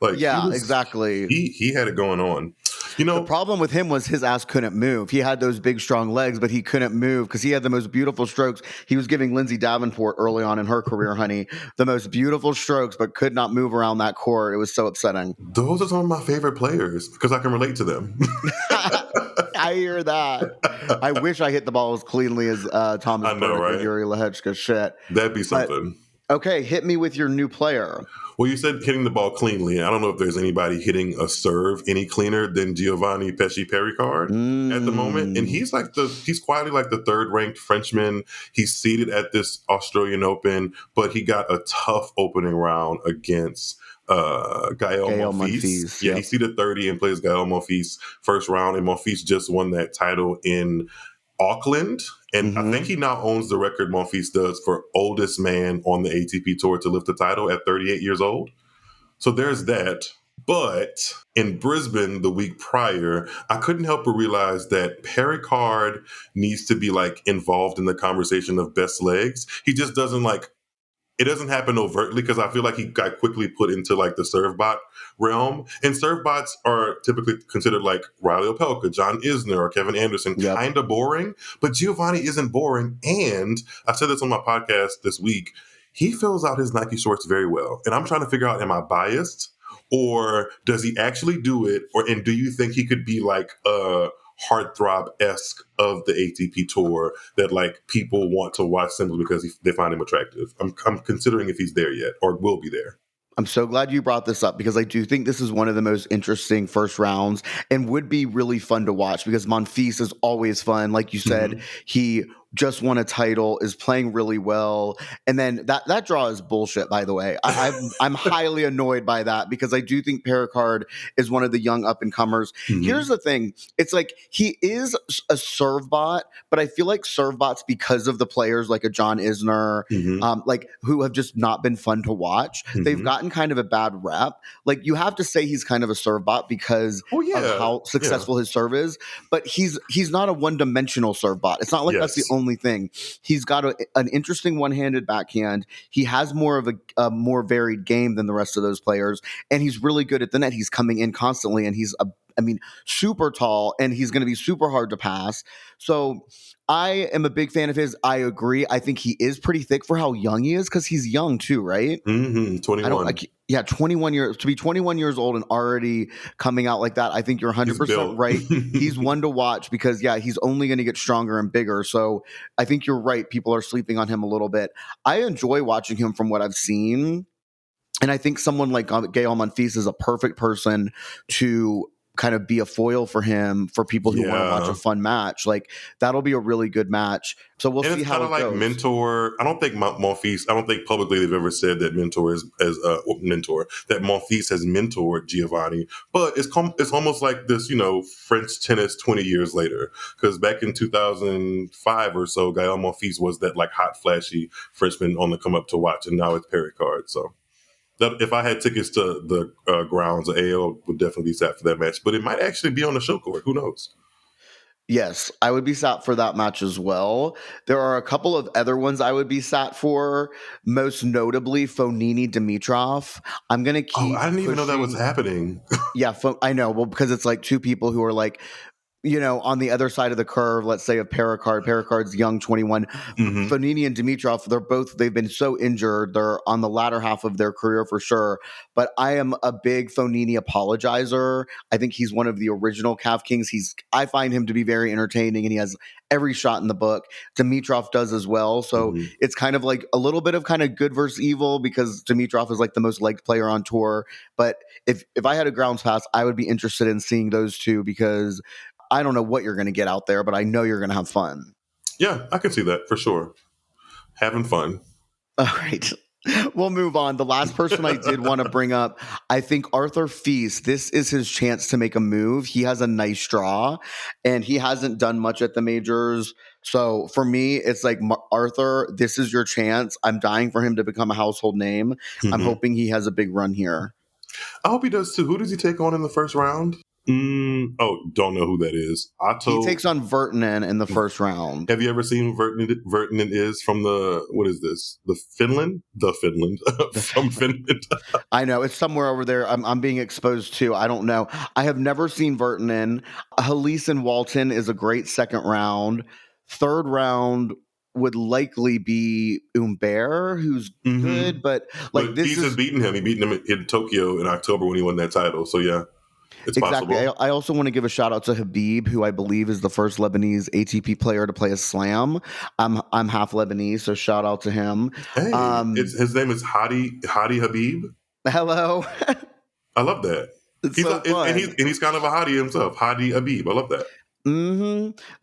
Speaker 6: Like,
Speaker 7: exactly.
Speaker 6: He had it going on.
Speaker 7: The problem with him was his ass couldn't move. He had those big, strong legs, but he couldn't move because he had the most beautiful strokes. He was giving Lindsay Davenport early on in her career, honey, the most beautiful strokes, but could not move around that court. It was so upsetting.
Speaker 6: Those are some of my favorite players because I can relate to them.
Speaker 7: I hear that. I wish I hit the ball as cleanly as Thomas Burdick or Yuri Lehechka. Shit.
Speaker 6: That'd be something.
Speaker 7: Okay, hit me with your new player.
Speaker 6: Well, you said hitting the ball cleanly. I don't know if there's anybody hitting a serve any cleaner than Giovanni Pesci-Pericard at the moment. And he's quietly like the third ranked Frenchman. He's seeded at this Australian Open, but he got a tough opening round against Gael Monfils. Yeah, he's seeded 30 and plays Gael Monfils first round. And Monfils just won that title in Auckland. And I think he now owns the record Monfils does for oldest man on the ATP Tour to lift the title at 38 years old. So there's that. But in Brisbane the week prior, I couldn't help but realize that Pericard needs to be like involved in the conversation of best legs. He just doesn't it doesn't happen overtly because I feel like he got quickly put into like the serve bot realm. And serve bots are typically considered like Riley Opelka, John Isner, or Kevin Anderson, kind of boring. But Giovanni isn't boring. And I said this on my podcast this week. He fills out his Nike shorts very well. And I'm trying to figure out, am I biased? Or does he actually do it? And do you think he could be like a heartthrob-esque of the ATP tour that like people want to watch simply because they find him attractive. I'm considering if he's there yet or will be there.
Speaker 7: I'm so glad you brought this up because I do think this is one of the most interesting first rounds and would be really fun to watch because Monfils is always fun. Like you said, he just won a title, is playing really well. And then that draw is bullshit, by the way. I'm highly annoyed by that because I do think Pericard is one of the young up-and-comers. Here's the thing. It's like he is a serve bot, but I feel like serve bots, because of the players like a John Isner, like who have just not been fun to watch, they've gotten kind of a bad rep. Like you have to say he's kind of a serve bot because of how successful his serve is, but he's not a one-dimensional serve bot. It's not like that's the only thing. He's got an interesting one-handed backhand. He has more of a more varied game than the rest of those players, and he's really good at the net. He's coming in constantly, and he's super tall, and he's going to be super hard to pass. So I am a big fan of his. I agree. I think he is pretty thick for how young he is because he's young too, right?
Speaker 6: 21.
Speaker 7: 21 years. To be 21 years old and already coming out like that, I think you're 100% right. He's one to watch because, he's only going to get stronger and bigger. So I think you're right. People are sleeping on him a little bit. I enjoy watching him from what I've seen. And I think someone like Gael Monfils is a perfect person to kind of be a foil for him for people who want to watch a fun match. Like that'll be a really good match. So we'll see how it goes. It's kind of like
Speaker 6: Mentor. I don't think Monfils. I don't think publicly they've ever said that Mentor is that Monfils has mentored Giovanni. But it's almost like this, French tennis 20 years later. Because back in 2005 or so, Gael Monfils was that like hot, flashy Frenchman on the come up to watch, and now it's Pericard. So. That if I had tickets to the grounds, AO would definitely be sat for that match. But it might actually be on the show court. Who knows?
Speaker 7: Yes, I would be sat for that match as well. There are a couple of other ones I would be sat for, most notably Fognini Dimitrov. I'm going to keep
Speaker 6: I didn't even know that was happening.
Speaker 7: I know. Well, because it's like two people who are like, on the other side of the curve, let's say of Pericard. Pericard's young, 21. Fognini and Dimitrov, they've been so injured. They're on the latter half of their career for sure. But I am a big Fognini apologizer. I think he's one of the original Calf Kings. I find him to be very entertaining, and he has every shot in the book. Dimitrov does as well. So it's kind of like a little bit of kind of good versus evil because Dimitrov is like the most liked player on tour. But if I had a grounds pass, I would be interested in seeing those two because I don't know what you're going to get out there, but I know you're going to have fun.
Speaker 6: Yeah, I can see that for sure. Having fun.
Speaker 7: All right. We'll move on. The last person I did want to bring up, I think Arthur Feast, this is his chance to make a move. He has a nice draw, and he hasn't done much at the majors. So for me, it's like, Arthur, this is your chance. I'm dying for him to become a household name. I'm hoping he has a big run here.
Speaker 6: I hope he does too. Who does he take on in the first round? Don't know who that is.
Speaker 7: He takes on Virtanen in the first round.
Speaker 6: Have you ever seen who Virtanen is from what is this? Finland from Finland.
Speaker 7: I know it's somewhere over there. I'm being exposed to. I don't know. I have never seen Virtanen. Halise and Walton is a great second round. Third round would likely be Humbert, who's good, but
Speaker 6: he's just beaten him. He beat him in Tokyo in October when he won that title. So yeah. It's
Speaker 7: exactly.
Speaker 6: possible.
Speaker 7: I also want to give a shout out to Habib, who I believe is the first Lebanese ATP player to play a slam. I'm half Lebanese, so shout out to him.
Speaker 6: Hey, his name is Hadi Habib.
Speaker 7: Hello.
Speaker 6: I love that. He's kind of a Hadi himself. Hadi Habib. I love that.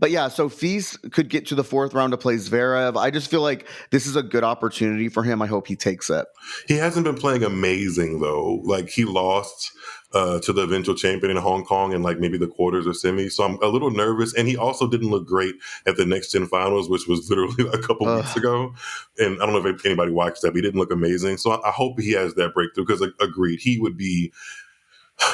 Speaker 7: But yeah, so Feast could get to the fourth round to play Zverev. I just feel like this is a good opportunity for him. I hope he takes it.
Speaker 6: He hasn't been playing amazing though. Like he lost to the eventual champion in Hong Kong in like maybe the quarters or semis. So I'm a little nervous. And he also didn't look great at the Next Gen Finals, which was literally a couple weeks ago. And I don't know if anybody watched that, but he didn't look amazing. So I hope he has that breakthrough because agreed, he would be.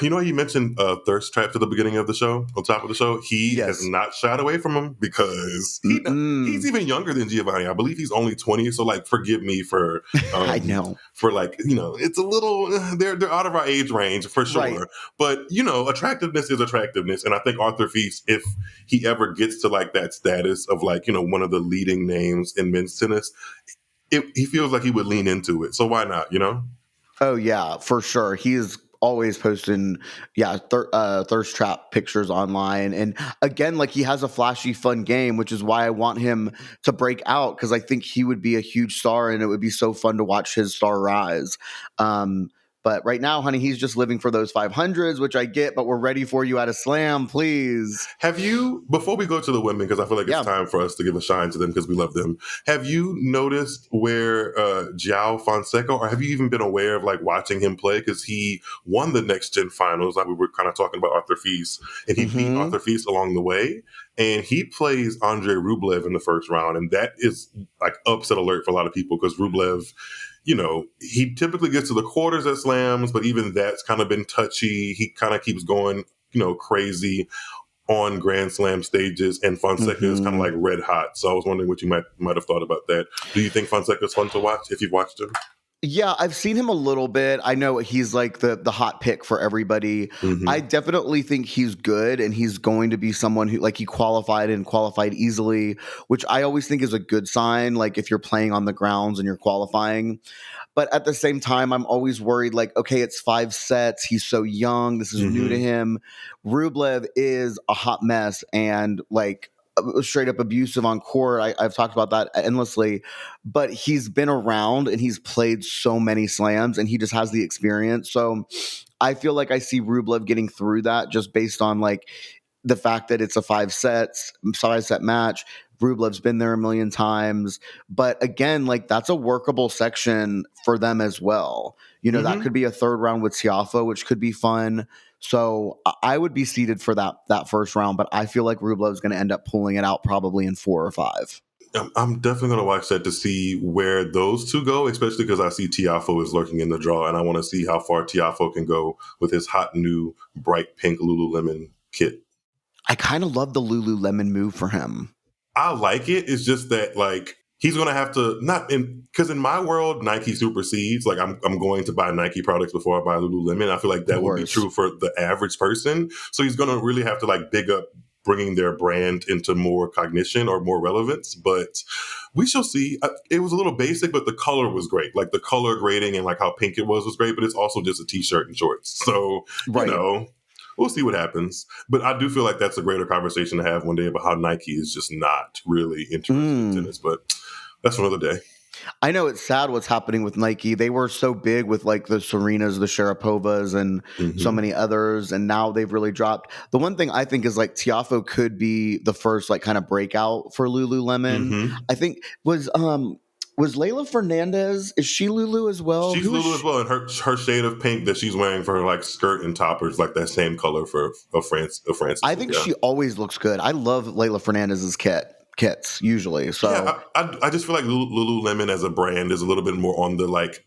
Speaker 6: You know, you mentioned thirst traps at the beginning of the show, on top of the show. He has not shied away from him because he's even younger than Giovanni. I believe he's only 20. So, like, forgive me for
Speaker 7: I know
Speaker 6: for like, it's a little they're out of our age range for sure. Right. But attractiveness is attractiveness, and I think Arthur Feast, if he ever gets to like that status of like one of the leading names in men's tennis, he feels like he would lean into it. So why not?
Speaker 7: Oh yeah, for sure. He is always posting thirst trap pictures online. And again, like, he has a flashy, fun game, which is why I want him to break out, because I think he would be a huge star and it would be so fun to watch his star rise. But right now, honey, he's just living for those 500s, which I get, but we're ready for you at a slam, please.
Speaker 6: Have you, before we go to the women, because I feel like it's time for us to give a shine to them because we love them, have you noticed where João Fonseca, or have you even been aware of like watching him play? Because he won the Next Gen Finals, like we were kind of talking about Arthur Fils, and he beat Arthur Fils along the way. And he plays Andrei Rublev in the first round, and that is like upset alert for a lot of people because Rublev, you know, he typically gets to the quarters at slams, but even that's kind of been touchy. He kind of keeps going, you know, crazy on Grand Slam stages, and Fonseca is kind of like red hot. So I was wondering what you might have thought about that. Do you think Fonseca is fun to watch if you've watched him?
Speaker 7: Yeah, I've seen him a little bit. I know he's like the hot pick for everybody. I definitely think he's good, and he's going to be someone who, like, he qualified easily, which I always think is a good sign, like if you're playing on the grounds and you're qualifying. But at the same time, I'm always worried, like, okay, it's 5 sets. He's so young. This is new to him. Rublev is a hot mess and like straight up abusive on court. I've talked about that endlessly, but he's been around and he's played so many slams and he just has the experience. So I feel like I see Rublev getting through that just based on like the fact that it's a 5 set match. Rublev's been there a million times, but again, like, that's a workable section for them as well. You know, that could be a third round with Tiafoe, which could be fun. So I would be seated for that first round, but I feel like Rublev's going to end up pulling it out probably in 4 or 5.
Speaker 6: I'm definitely going to watch that to see where those two go, especially because I see Tiafoe is lurking in the draw, and I want to see how far Tiafoe can go with his hot new bright pink Lululemon kit.
Speaker 7: I kind of love the Lululemon move for him.
Speaker 6: I like it. It's just that, like, he's going to have to because in my world, Nike supersedes. Like, I'm going to buy Nike products before I buy Lululemon. I feel like that would be true for the average person. So he's going to really have to like big up bringing their brand into more cognition or more relevance. But we shall see. It was a little basic, but the color was great. Like, the color grading and like how pink it was great. But it's also just a t-shirt and shorts. So, you know, we'll see what happens. But I do feel like that's a greater conversation to have one day about how Nike is just not really interested in tennis. But that's for another day.
Speaker 7: I know it's sad what's happening with Nike. They were so big with like the Serenas, the Sharapovas, and so many others, and now they've really dropped. The one thing I think is like Tiafoe could be the first like kind of breakout for Lululemon. I think was Layla Fernandez, is she Lulu as well?
Speaker 6: She's Lulu as well, and her shade of pink that she's wearing for her like skirt and top is like that same color for France.
Speaker 7: I think she always looks good. I love Layla Fernandez's kits usually. So
Speaker 6: yeah, I just feel like Lululemon as a brand is a little bit more on the like,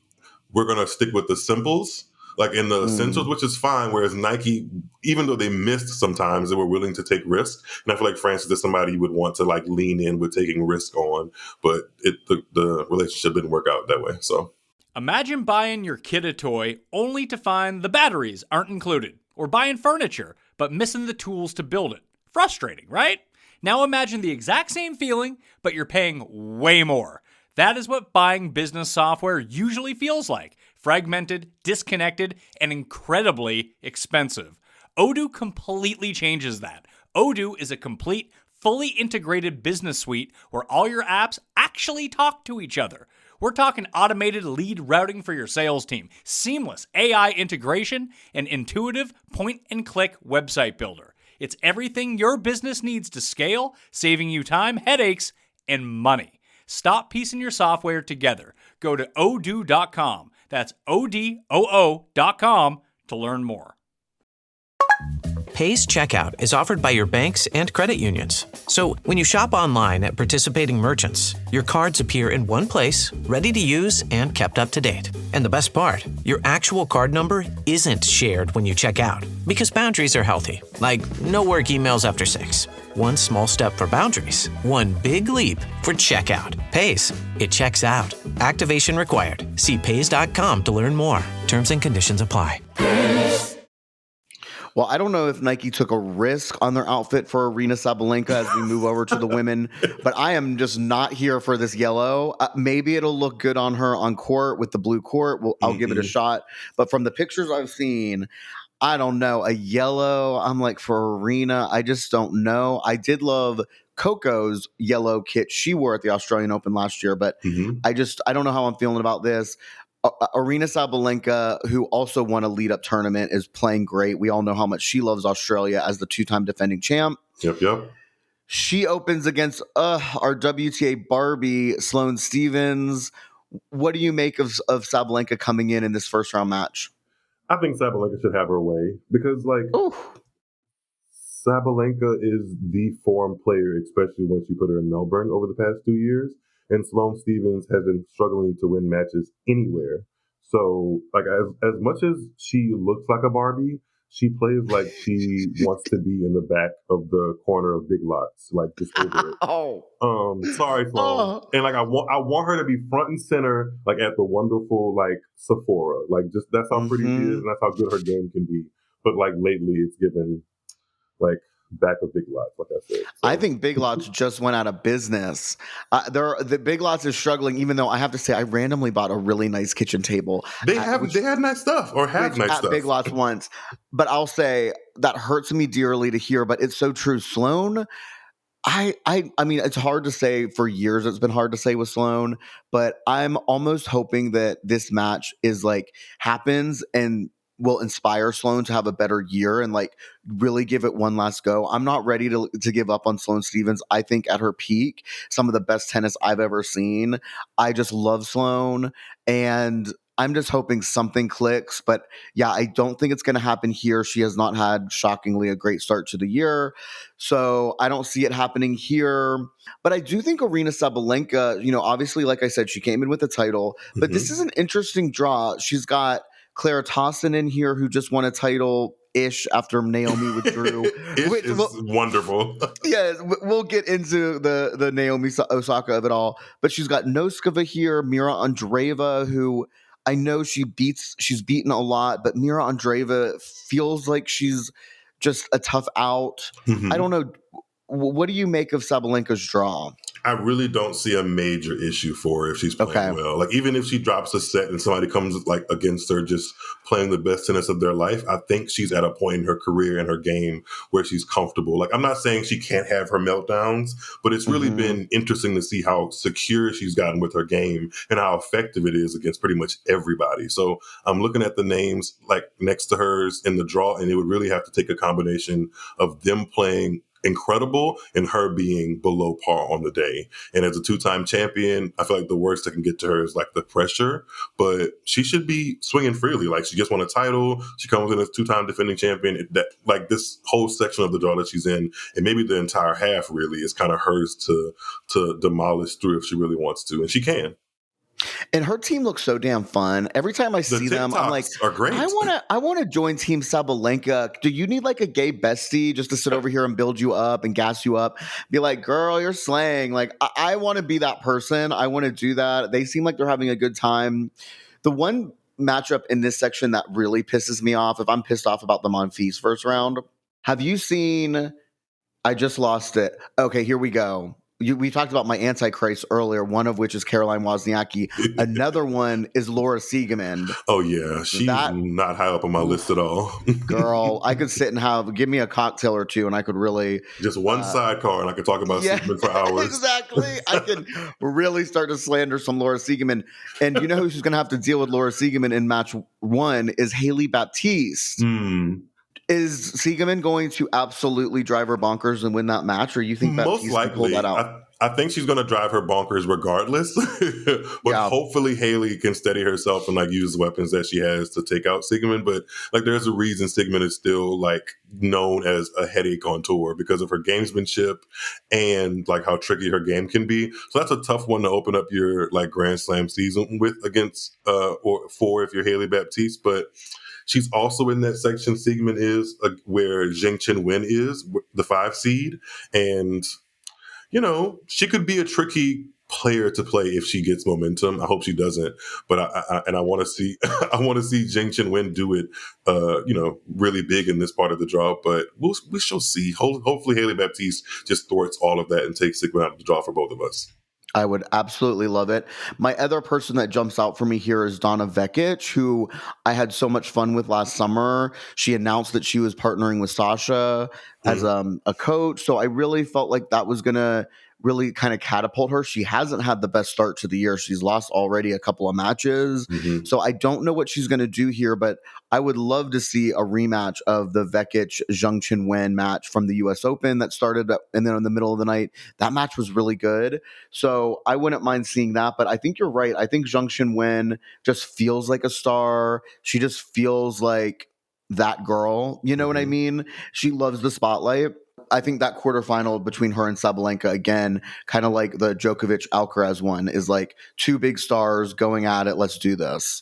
Speaker 6: we're gonna stick with the simples, like in the essentials, which is fine. Whereas Nike, even though they missed sometimes, they were willing to take risks. And I feel like Francis is somebody you would want to like lean in with taking risk on, but the relationship didn't work out that way. So
Speaker 8: imagine buying your kid a toy only to find the batteries aren't included, or buying furniture but missing the tools to build it. Frustrating, right? Now imagine the exact same feeling, but you're paying way more. That is what buying business software usually feels like. Fragmented, disconnected, and incredibly expensive. Odoo completely changes that. Odoo is a complete, fully integrated business suite where all your apps actually talk to each other. We're talking automated lead routing for your sales team, seamless AI integration, and intuitive point-and-click website builder. It's everything your business needs to scale, saving you time, headaches, and money. Stop piecing your software together. Go to odoo.com. That's odoo.com to learn more.
Speaker 9: Pace Checkout is offered by your banks and credit unions. So when you shop online at participating merchants, your cards appear in one place, ready to use and kept up to date. And the best part, your actual card number isn't shared when you check out, because boundaries are healthy, like no work emails after 6. One small step for boundaries, one big leap for checkout. Pace. It checks out. Activation required. See Pace.com to learn more. Terms and conditions apply.
Speaker 7: Well, I don't know if Nike took a risk on their outfit for Arena Sabalenka as we move over to the women, but I am just not here for this yellow. Maybe it'll look good on her on court with the blue court. I'll give it a shot. But from the pictures I've seen, I don't know. A yellow, I'm like, for Arena, I just don't know. I did love Coco's yellow kit she wore at the Australian Open last year, but I don't know how I'm feeling about this. Arena Sabalenka, who also won a lead-up tournament, is playing great. We all know how much she loves Australia as the two-time defending champ.
Speaker 6: Yep.
Speaker 7: She opens against our WTA Barbie, Sloane Stephens. What do you make of Sabalenka coming in this first-round match?
Speaker 6: I think Sabalenka should have her way because, like, Sabalenka is the form player, especially once you put her in Melbourne over the past 2 years. And Sloane Stephens has been struggling to win matches anywhere. So, like, as much as she looks like a Barbie, she plays like she wants to be in the back of the corner of Big Lots, like just over it. Sorry, Sloane. And like, I want her to be front and center, like at the wonderful like Sephora, like just that's how pretty she is, and that's how good her game can be. But like lately, it's given like back of Big Lots, like I said. So.
Speaker 7: I think Big Lots just went out of business. The Big Lots is struggling, even though I have to say I randomly bought a really nice kitchen table.
Speaker 6: They had nice stuff or have nice stuff
Speaker 7: at Big Lots once, but I'll say that hurts me dearly to hear. But it's so true, Sloane. I mean, it's hard to say. For years, it's been hard to say with Sloane, but I'm almost hoping that this match is like happens and will inspire Sloane to have a better year and like really give it one last go. I'm not ready to give up on Sloane Stephens. I think at her peak, some of the best tennis I've ever seen. I just love Sloane, and I'm just hoping something clicks. But yeah, I don't think it's going to happen here. She has not had, shockingly, a great start to the year. So I don't see it happening here. But I do think Arena Sabalenka, obviously, like I said, she came in with a title. But this is an interesting draw. She's got Clara Tauson in here, who just won a title-ish after Naomi withdrew.
Speaker 6: Which is wonderful.
Speaker 7: Yeah, we'll get into the Naomi Osaka of it all. But she's got Noskova here, Mira Andreeva, who I know she's beaten a lot, but Mira Andreeva feels like she's just a tough out. I don't know. What do you make of Sabalenka's draw?
Speaker 6: I really don't see a major issue for her if she's playing well. Like, even if she drops a set and somebody comes like against her just playing the best tennis of their life, I think she's at a point in her career and her game where she's comfortable. Like, I'm not saying she can't have her meltdowns, but it's really been interesting to see how secure she's gotten with her game and how effective it is against pretty much everybody. So I'm looking at the names like next to hers in the draw, and it would really have to take a combination of them playing incredible and her being below par on the day. And as a two-time champion, I feel like the worst that can get to her is like the pressure, but she should be swinging freely. Like, she just won a title. She comes in as two-time defending champion. That, like, this whole section of the draw that she's in, and maybe the entire half really, is kind of hers to demolish through if she really wants to. And she can.
Speaker 7: And her team looks so damn fun. Every time I see them, I'm like,
Speaker 6: are great.
Speaker 7: I want to join Team Sabalenka. Do you need like a gay bestie just to sit over here and build you up and gas you up? Be like, girl, you're slaying. Like, I want to be that person. I want to do that. They seem like they're having a good time. The one matchup in this section that really pisses me off, if I'm pissed off about the Monfils first round, have you seen? I just lost it. Okay, here we go. We talked about my Antichrist earlier, one of which is Caroline Wozniacki. Another one is Laura Siegemund.
Speaker 6: Oh, yeah. She's not high up on my list at all.
Speaker 7: Girl, I could sit and give me a cocktail or two, and I could really...
Speaker 6: Just one sidecar, and I could talk about Siegemund for hours.
Speaker 7: Exactly. I could really start to slander some Laura Siegemund. And you know who she's going to have to deal with Laura Siegemund in match one is Haley Baptiste. Is Siegemund going to absolutely drive her bonkers and win that match, or you think Baptiste
Speaker 6: most likely
Speaker 7: can pull that out?
Speaker 6: I think she's going to drive her bonkers regardless, but hopefully Haley can steady herself and like use the weapons that she has to take out Siegemund. But like, there's a reason Siegemund is still like known as a headache on tour because of her gamesmanship and like how tricky her game can be. So that's a tough one to open up your like Grand Slam season with against or for if you're Haley Baptiste, but. She's also in that section Siegemund is where Zheng Chen-Wen is, the 5 seed. And, she could be a tricky player to play if she gets momentum. I hope she doesn't, but I want to see I want to see Jing Chen-Wen do it, really big in this part of the draw. But we shall see. Hopefully, Haley Baptiste just thwarts all of that and takes Sigmund out of the draw for both of us.
Speaker 7: I would absolutely love it. My other person that jumps out for me here is Donna Vekic, who I had so much fun with last summer. She announced that she was partnering with Sasha as a coach. So I really felt like that was going to really kind of catapult her. She hasn't had the best start to the year. She's lost already a couple of matches. So I don't know what she's going to do here, but I would love to see a rematch of the Vekic Zhang Chen-Wen match from the US Open that started and then in the middle of the night. That match was really good. So I wouldn't mind seeing that, but I think you're right. I think Zhang Chen-Wen just feels like a star. She just feels like that girl. You know what I mean? She loves the spotlight. I think that quarterfinal between her and Sabalenka, again, kind of like the Djokovic-Alcaraz one, is like two big stars going at it. Let's do this.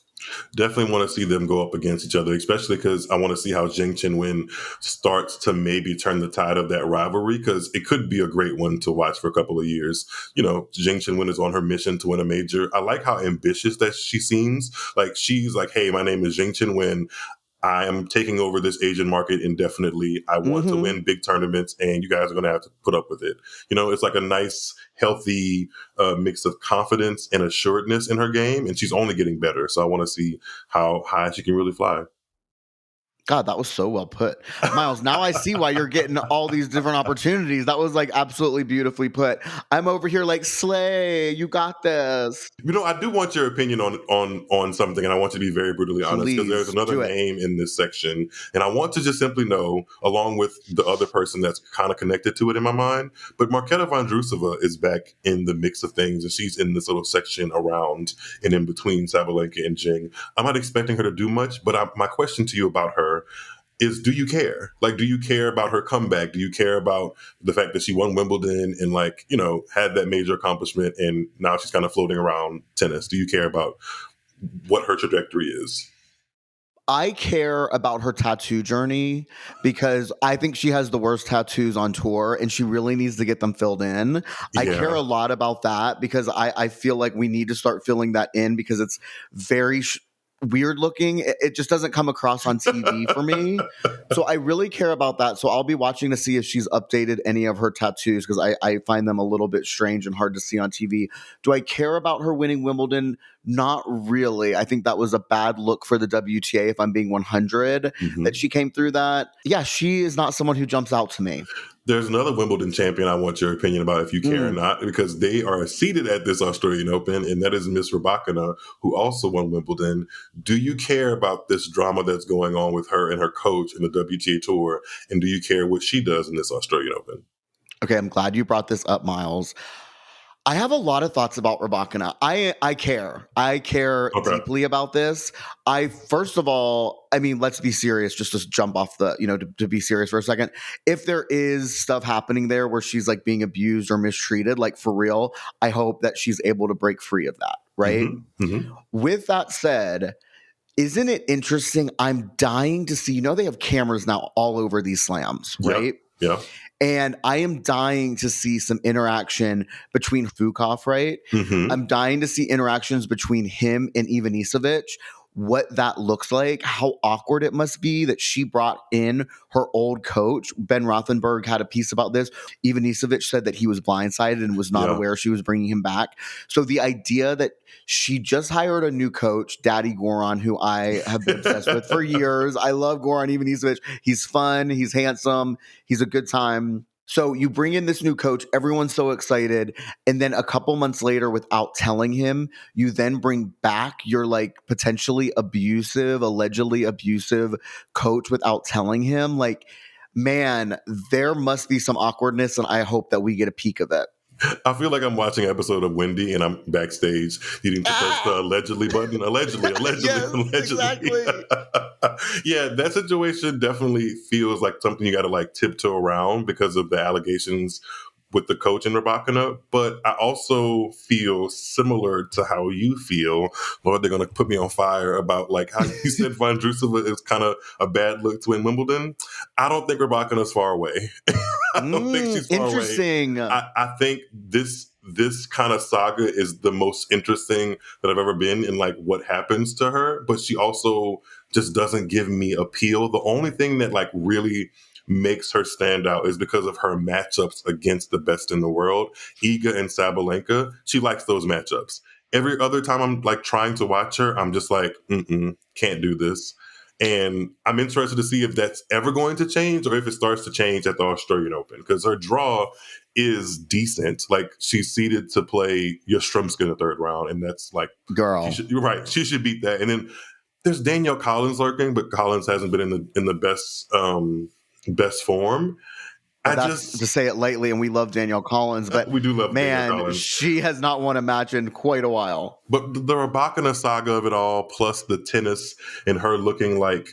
Speaker 6: Definitely want to see them go up against each other, especially because I want to see how Jing Chen-Wen starts to maybe turn the tide of that rivalry, because it could be a great one to watch for a couple of years. Jing Chen-Wen is on her mission to win a major. I like how ambitious that she seems. Like, she's like, hey, my name is Jing Chen-Wen. I am taking over this Asian market indefinitely. I want to win big tournaments, and you guys are going to have to put up with it. It's like a nice, healthy mix of confidence and assuredness in her game, and she's only getting better. So I want to see how high she can really fly.
Speaker 7: God, that was so well put. Myles, now I see why you're getting all these different opportunities. That was like absolutely beautifully put. I'm over here like, slay, you got this.
Speaker 6: I do want your opinion on something, and I want to be very brutally honest, because there's another name in this section, and I want to just simply know, along with the other person that's kind of connected to it in my mind, but Marketa Vondrousova is back in the mix of things, and she's in this little section around and in between Sabalenka and Jing. I'm not expecting her to do much, but my question to you about her is, do you care? Like, do you care about her comeback? Do you care about the fact that she won Wimbledon and had that major accomplishment, and now she's kind of floating around tennis? Do you care about what her trajectory is?
Speaker 7: I care about her tattoo journey because I think she has the worst tattoos on tour and she really needs to get them filled in. I care a lot about that because I feel like we need to start filling that in because it's very weird looking. It just doesn't come across on TV for me. So I really care about that. So I'll be watching to see if she's updated any of her tattoos because I find them a little bit strange and hard to see on TV. Do I care about her winning Wimbledon? Not really. I think that was a bad look for the WTA, if I'm being 100, that she came through that. Yeah, she is not someone who jumps out to me.
Speaker 6: There's another Wimbledon champion I want your opinion about, if you care or not, because they are seated at this Australian Open, and that is Miss Rybakina, who also won Wimbledon. Do you care about this drama that's going on with her and her coach in the WTA Tour, and do you care what she does in this Australian Open?
Speaker 7: Okay, I'm glad you brought this up, Myles. I have a lot of thoughts about Rybakina. I care. I care deeply about this. First of all, let's be serious, just to jump off to be serious for a second. If there is stuff happening there where she's like being abused or mistreated, like for real, I hope that she's able to break free of that, right? With that said, isn't it interesting? I'm dying to see, they have cameras now all over these slams, right?
Speaker 6: Yeah.
Speaker 7: And I am dying to see some interaction between Fukov, right? I'm dying to see interactions between him and Ivanisevic, what that looks like, how awkward it must be that she brought in her old coach. Ben Rothenberg had a piece about this. Ivanisevic said that he was blindsided and was not aware she was bringing him back. So the idea that she just hired a new coach, Daddy Goran, who I have been obsessed with for years. I love Goran Ivanisevic. He's fun. He's handsome. He's a good time. So you bring in this new coach, everyone's so excited, and then a couple months later, without telling him, you then bring back your potentially allegedly abusive coach without telling him. Man, there must be some awkwardness, and I hope that we get a peek of it.
Speaker 6: I feel like I'm watching an episode of Wendy and I'm backstage needing to press the allegedly button. Allegedly.
Speaker 7: Yes, exactly.
Speaker 6: Yeah, that situation definitely feels like something you got to tiptoe around because of the allegations with the coach in Rybakina. But I also feel similar to how you feel. Lord, they're going to put me on fire about how you said Vondrousova is kind of a bad look to win Wimbledon. I don't think Rybakina's far away. I don't think she's far
Speaker 7: interesting.
Speaker 6: away. I think this this kind of saga is the most interesting that I've ever been in, like what happens to her. But she also just doesn't give me appeal. The only thing that like really makes her stand out is because of her matchups against the best in the world, Iga and Sabalenka. She likes those matchups. Every other time I'm like trying to watch her, I'm just like, can't do this. And I'm interested to see if that's ever going to change or if it starts to change at the Australian Open, because her draw is decent. Like, she's seeded to play Yastrzemska in the third round, and that's like,
Speaker 7: girl.
Speaker 6: You're right. She should beat that. And then there's Danielle Collins lurking, but Collins hasn't been in the best form.
Speaker 7: That's to say it lightly, and we love Danielle Collins, but
Speaker 6: we do love Danielle Collins.
Speaker 7: She has not won a match in quite a while.
Speaker 6: But the Rybakina saga of it all, plus the tennis and her looking like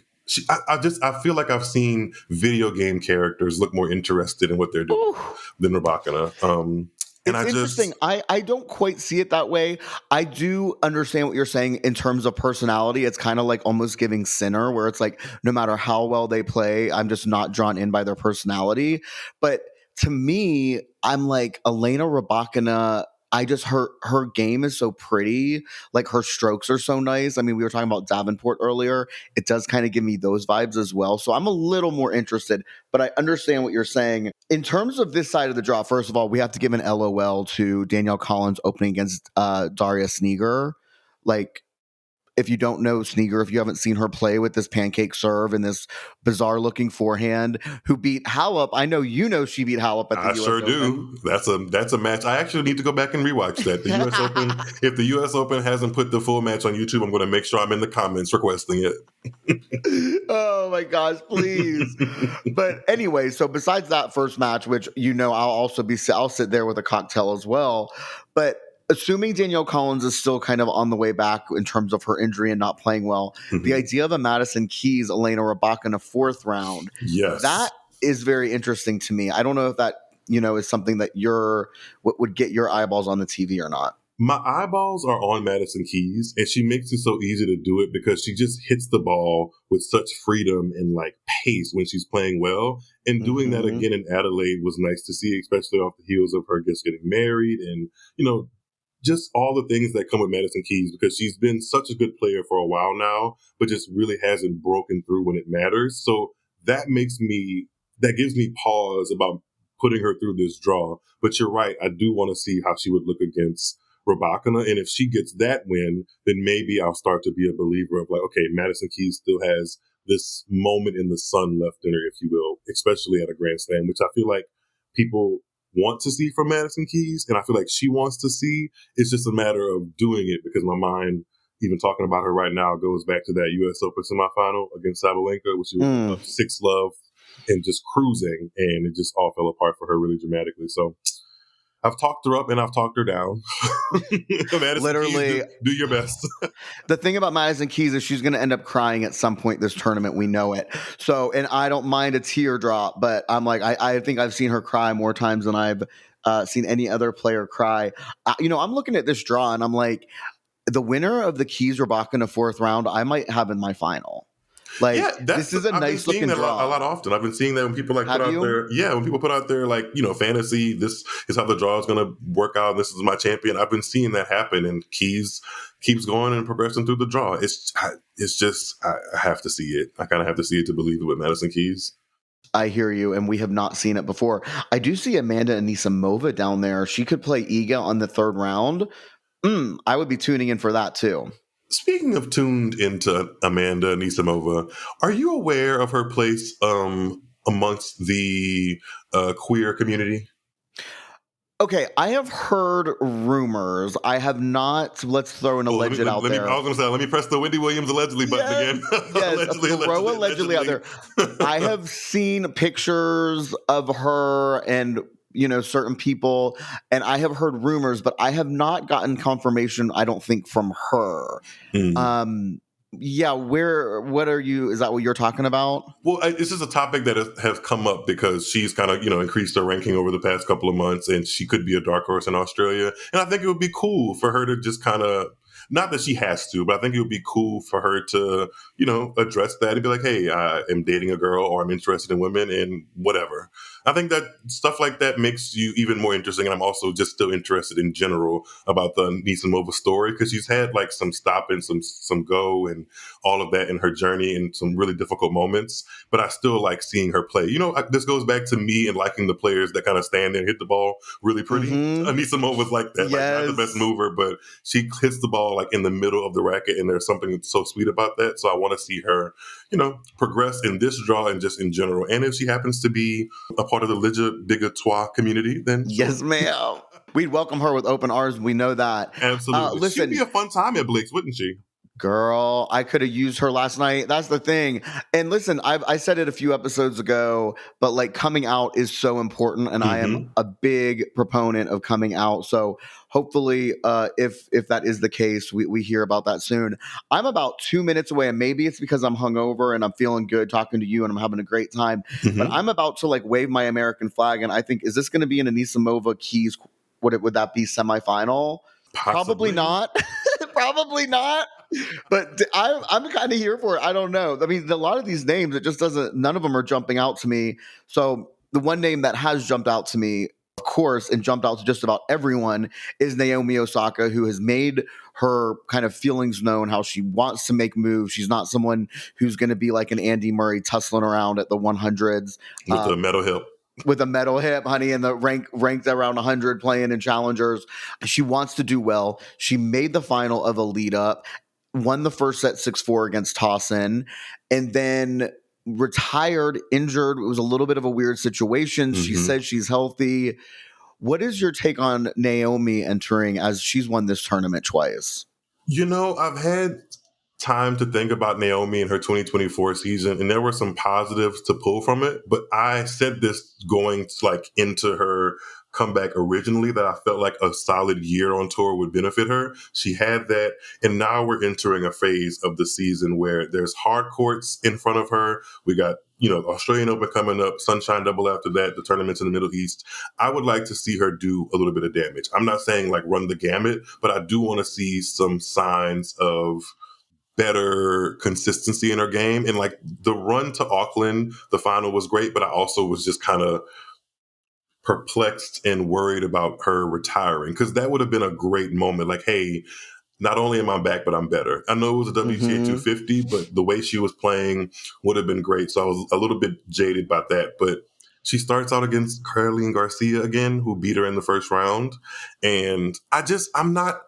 Speaker 6: I feel like I've seen video game characters look more interested in what they're doing than Rybakina. And
Speaker 7: it's interesting. I don't quite see it that way. I do understand what you're saying in terms of personality. It's kind of like almost giving Sinner, where it's like no matter how well they play, I'm just not drawn in by their personality. But to me, I'm like Elena Rybakina. I just her game is so pretty. Like, her strokes are so nice. I mean, we were talking about Davenport earlier. It does kind of give me those vibes as well. So I'm a little more interested, but I understand what you're saying. In terms of this side of the draw, first of all, we have to give an LOL to Danielle Collins opening against Daria Sneager. Like, if you don't know Sneager, if you haven't seen her play with this pancake serve and this bizarre looking forehand, who beat Halep. I know she beat Halep at the US
Speaker 6: sure
Speaker 7: Open.
Speaker 6: Do. That's a match. I actually need to go back and rewatch that. The US Open. If the US Open hasn't put the full match on YouTube, I'm going to make sure I'm in the comments requesting it.
Speaker 7: Oh my gosh, please. But anyway, so besides that first match, which I'll sit there with a cocktail as well. But assuming Danielle Collins is still kind of on the way back in terms of her injury and not playing well, the idea of a Madison Keys, Elena Rybakina fourth round, that is very interesting to me. I don't know if that, is something that would get your eyeballs on the TV or not.
Speaker 6: My eyeballs are on Madison Keys, and she makes it so easy to do it because she just hits the ball with such freedom and like pace when she's playing well. And doing that again in Adelaide was nice to see, especially off the heels of her just getting married and, just all the things that come with Madison Keys, because she's been such a good player for a while now, but just really hasn't broken through when it matters. So that gives me pause about putting her through this draw. But you're right. I do want to see how she would look against Rybakina. And if she gets that win, then maybe I'll start to be a believer of like, okay, Madison Keys still has this moment in the sun left in her, if you will, especially at a Grand Slam, which I feel like people want to see from Madison Keys, and I feel like she wants to see. It's just a matter of doing it, because my mind, even talking about her right now, goes back to that U.S. Open semifinal against Sabalenka, which she was up 6-love and just cruising, and it just all fell apart for her really dramatically. So I've talked her up and I've talked her down.
Speaker 7: Literally,
Speaker 6: Keys, do your best.
Speaker 7: The thing about Madison Keys is she's going to end up crying at some point this tournament. We know it. So, and I don't mind a teardrop, but I'm like, I think I've seen her cry more times than I've seen any other player cry. I'm looking at this draw and I'm like, the winner of the Keys Rybakina fourth round, I might have in my final. Like, this is a nice looking draw.
Speaker 6: A lot often. I've been seeing that when people like when people put out their like, fantasy, this is how the draw is going to work out. This is my champion. I've been seeing that happen, and Keys keeps going and progressing through the draw. It's just, I have to see it. I kind of have to see it to believe it with Madison Keys.
Speaker 7: I hear you, and we have not seen it before. I do see Amanda Anisimova down there. She could play Iga on the third round. I would be tuning in for that too.
Speaker 6: Speaking of tuned into Amanda Anisimova, are you aware of her place amongst the queer community?
Speaker 7: Okay, I have heard rumors. I have not. Let's throw an alleged out there.
Speaker 6: I was going to say, let me press the Wendy Williams allegedly button again.
Speaker 7: Yes, throw allegedly out there. I have seen pictures of her and certain people, and I have heard rumors, but I have not gotten confirmation, I don't think, from her. What are you, is that what you're talking about?
Speaker 6: Well, this is a topic that has come up because she's kind of, increased her ranking over the past couple of months, and she could be a dark horse in Australia. And I think it would be cool for her to just kind of Not that she has to, but I think it would be cool for her to, address that and be like, hey, I am dating a girl or I'm interested in women and whatever. I think that stuff like that makes you even more interesting. And I'm also just still interested in general about the Nisimova story because she's had like some stop and some go and all of that in her journey and some really difficult moments. But I still like seeing her play. This goes back to me and liking the players that kind of stand there and hit the ball really pretty. Nisimova was like that, like not the best mover, but she hits the ball like in the middle of the racket, and there's something so sweet about that. So I want to see her, progress in this draw and just in general. And if she happens to be a part of the Liga Bigotois community, then
Speaker 7: yes, ma'am. We'd welcome her with open arms. We know that.
Speaker 6: Absolutely.
Speaker 7: Listen,
Speaker 6: she'd be a fun time at Blake's, wouldn't she?
Speaker 7: Girl, I could have used her last night. That's the thing. And listen, I said it a few episodes ago, but like coming out is so important, and I am a big proponent of coming out. So hopefully, if that is the case, we hear about that soon. I'm about 2 minutes away, and maybe it's because I'm hungover and I'm feeling good talking to you and I'm having a great time. But I'm about to like wave my American flag, and I think, is this going to be an Anisimova Keys? Would that be semifinal?
Speaker 6: Possibly.
Speaker 7: Probably not. Probably not. But I'm kind of here for it. I don't know. I mean, a lot of these names, it just doesn't, none of them are jumping out to me. So the one name that has jumped out to me, of course, and jumped out to just about everyone is Naomi Osaka, who has made her kind of feelings known, how she wants to make moves. She's not someone who's going to be like an Andy Murray tussling around at the 100s.
Speaker 6: With the metal hip.
Speaker 7: With a metal hip, honey, and the ranked around 100 playing in challengers. She wants to do well. She made the final of a lead up, won the first set 6-4 against Towson, and then retired injured. It was a little bit of a weird situation. She says she's healthy. What is your take on Naomi entering, as she's won this tournament twice?
Speaker 6: I've had time to think about Naomi and her 2024 season, and there were some positives to pull from it. But I said this going into her comeback originally, that I felt like a solid year on tour would benefit her. She had that, and now we're entering a phase of the season where there's hard courts in front of her. We got Australian Open coming up, Sunshine Double after that, the tournaments in the Middle East. I would like to see her do a little bit of damage. I'm not saying like run the gamut, but I do want to see some signs of better consistency in her game. And like the run to Auckland, the final was great, but I also was just kind of perplexed and worried about her retiring, because that would have been a great moment. Like, hey, not only am I back, but I'm better. I know it was a WTA 250, but the way she was playing would have been great. So I was a little bit jaded by that. But she starts out against Caroline Garcia again, who beat her in the first round. And I'm not,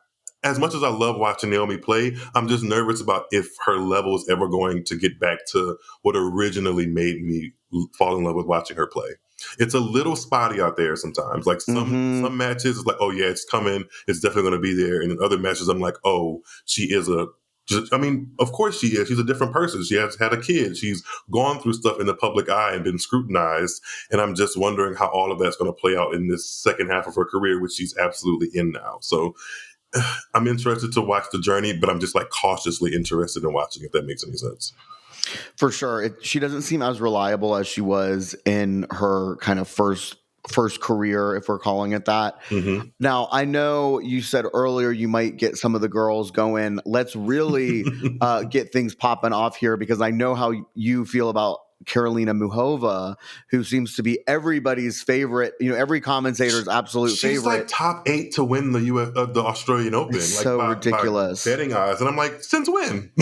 Speaker 6: as much as I love watching Naomi play, I'm just nervous about if her level is ever going to get back to what originally made me fall in love with watching her play. It's a little spotty out there sometimes. Like some matches, it's like, oh yeah, it's coming. It's definitely going to be there. And in other matches, I'm like, oh, she is of course she is. She's a different person. She has had a kid. She's gone through stuff in the public eye and been scrutinized. And I'm just wondering how all of that's going to play out in this second half of her career, which she's absolutely in now. So I'm interested to watch the journey, but I'm just like cautiously interested in watching, if that makes any sense.
Speaker 7: For sure. She doesn't seem as reliable as she was in her kind of first career, if we're calling it that. Now, I know you said earlier you might get some of the girls going. Let's really get things popping off here, because I know how you feel about Karolina Muchova, who seems to be everybody's favorite. Every commentator's absolute favorite.
Speaker 6: She's like top 8 to win the the Australian Open.
Speaker 7: It's so ridiculous.
Speaker 6: By betting odds, and I'm like, since when?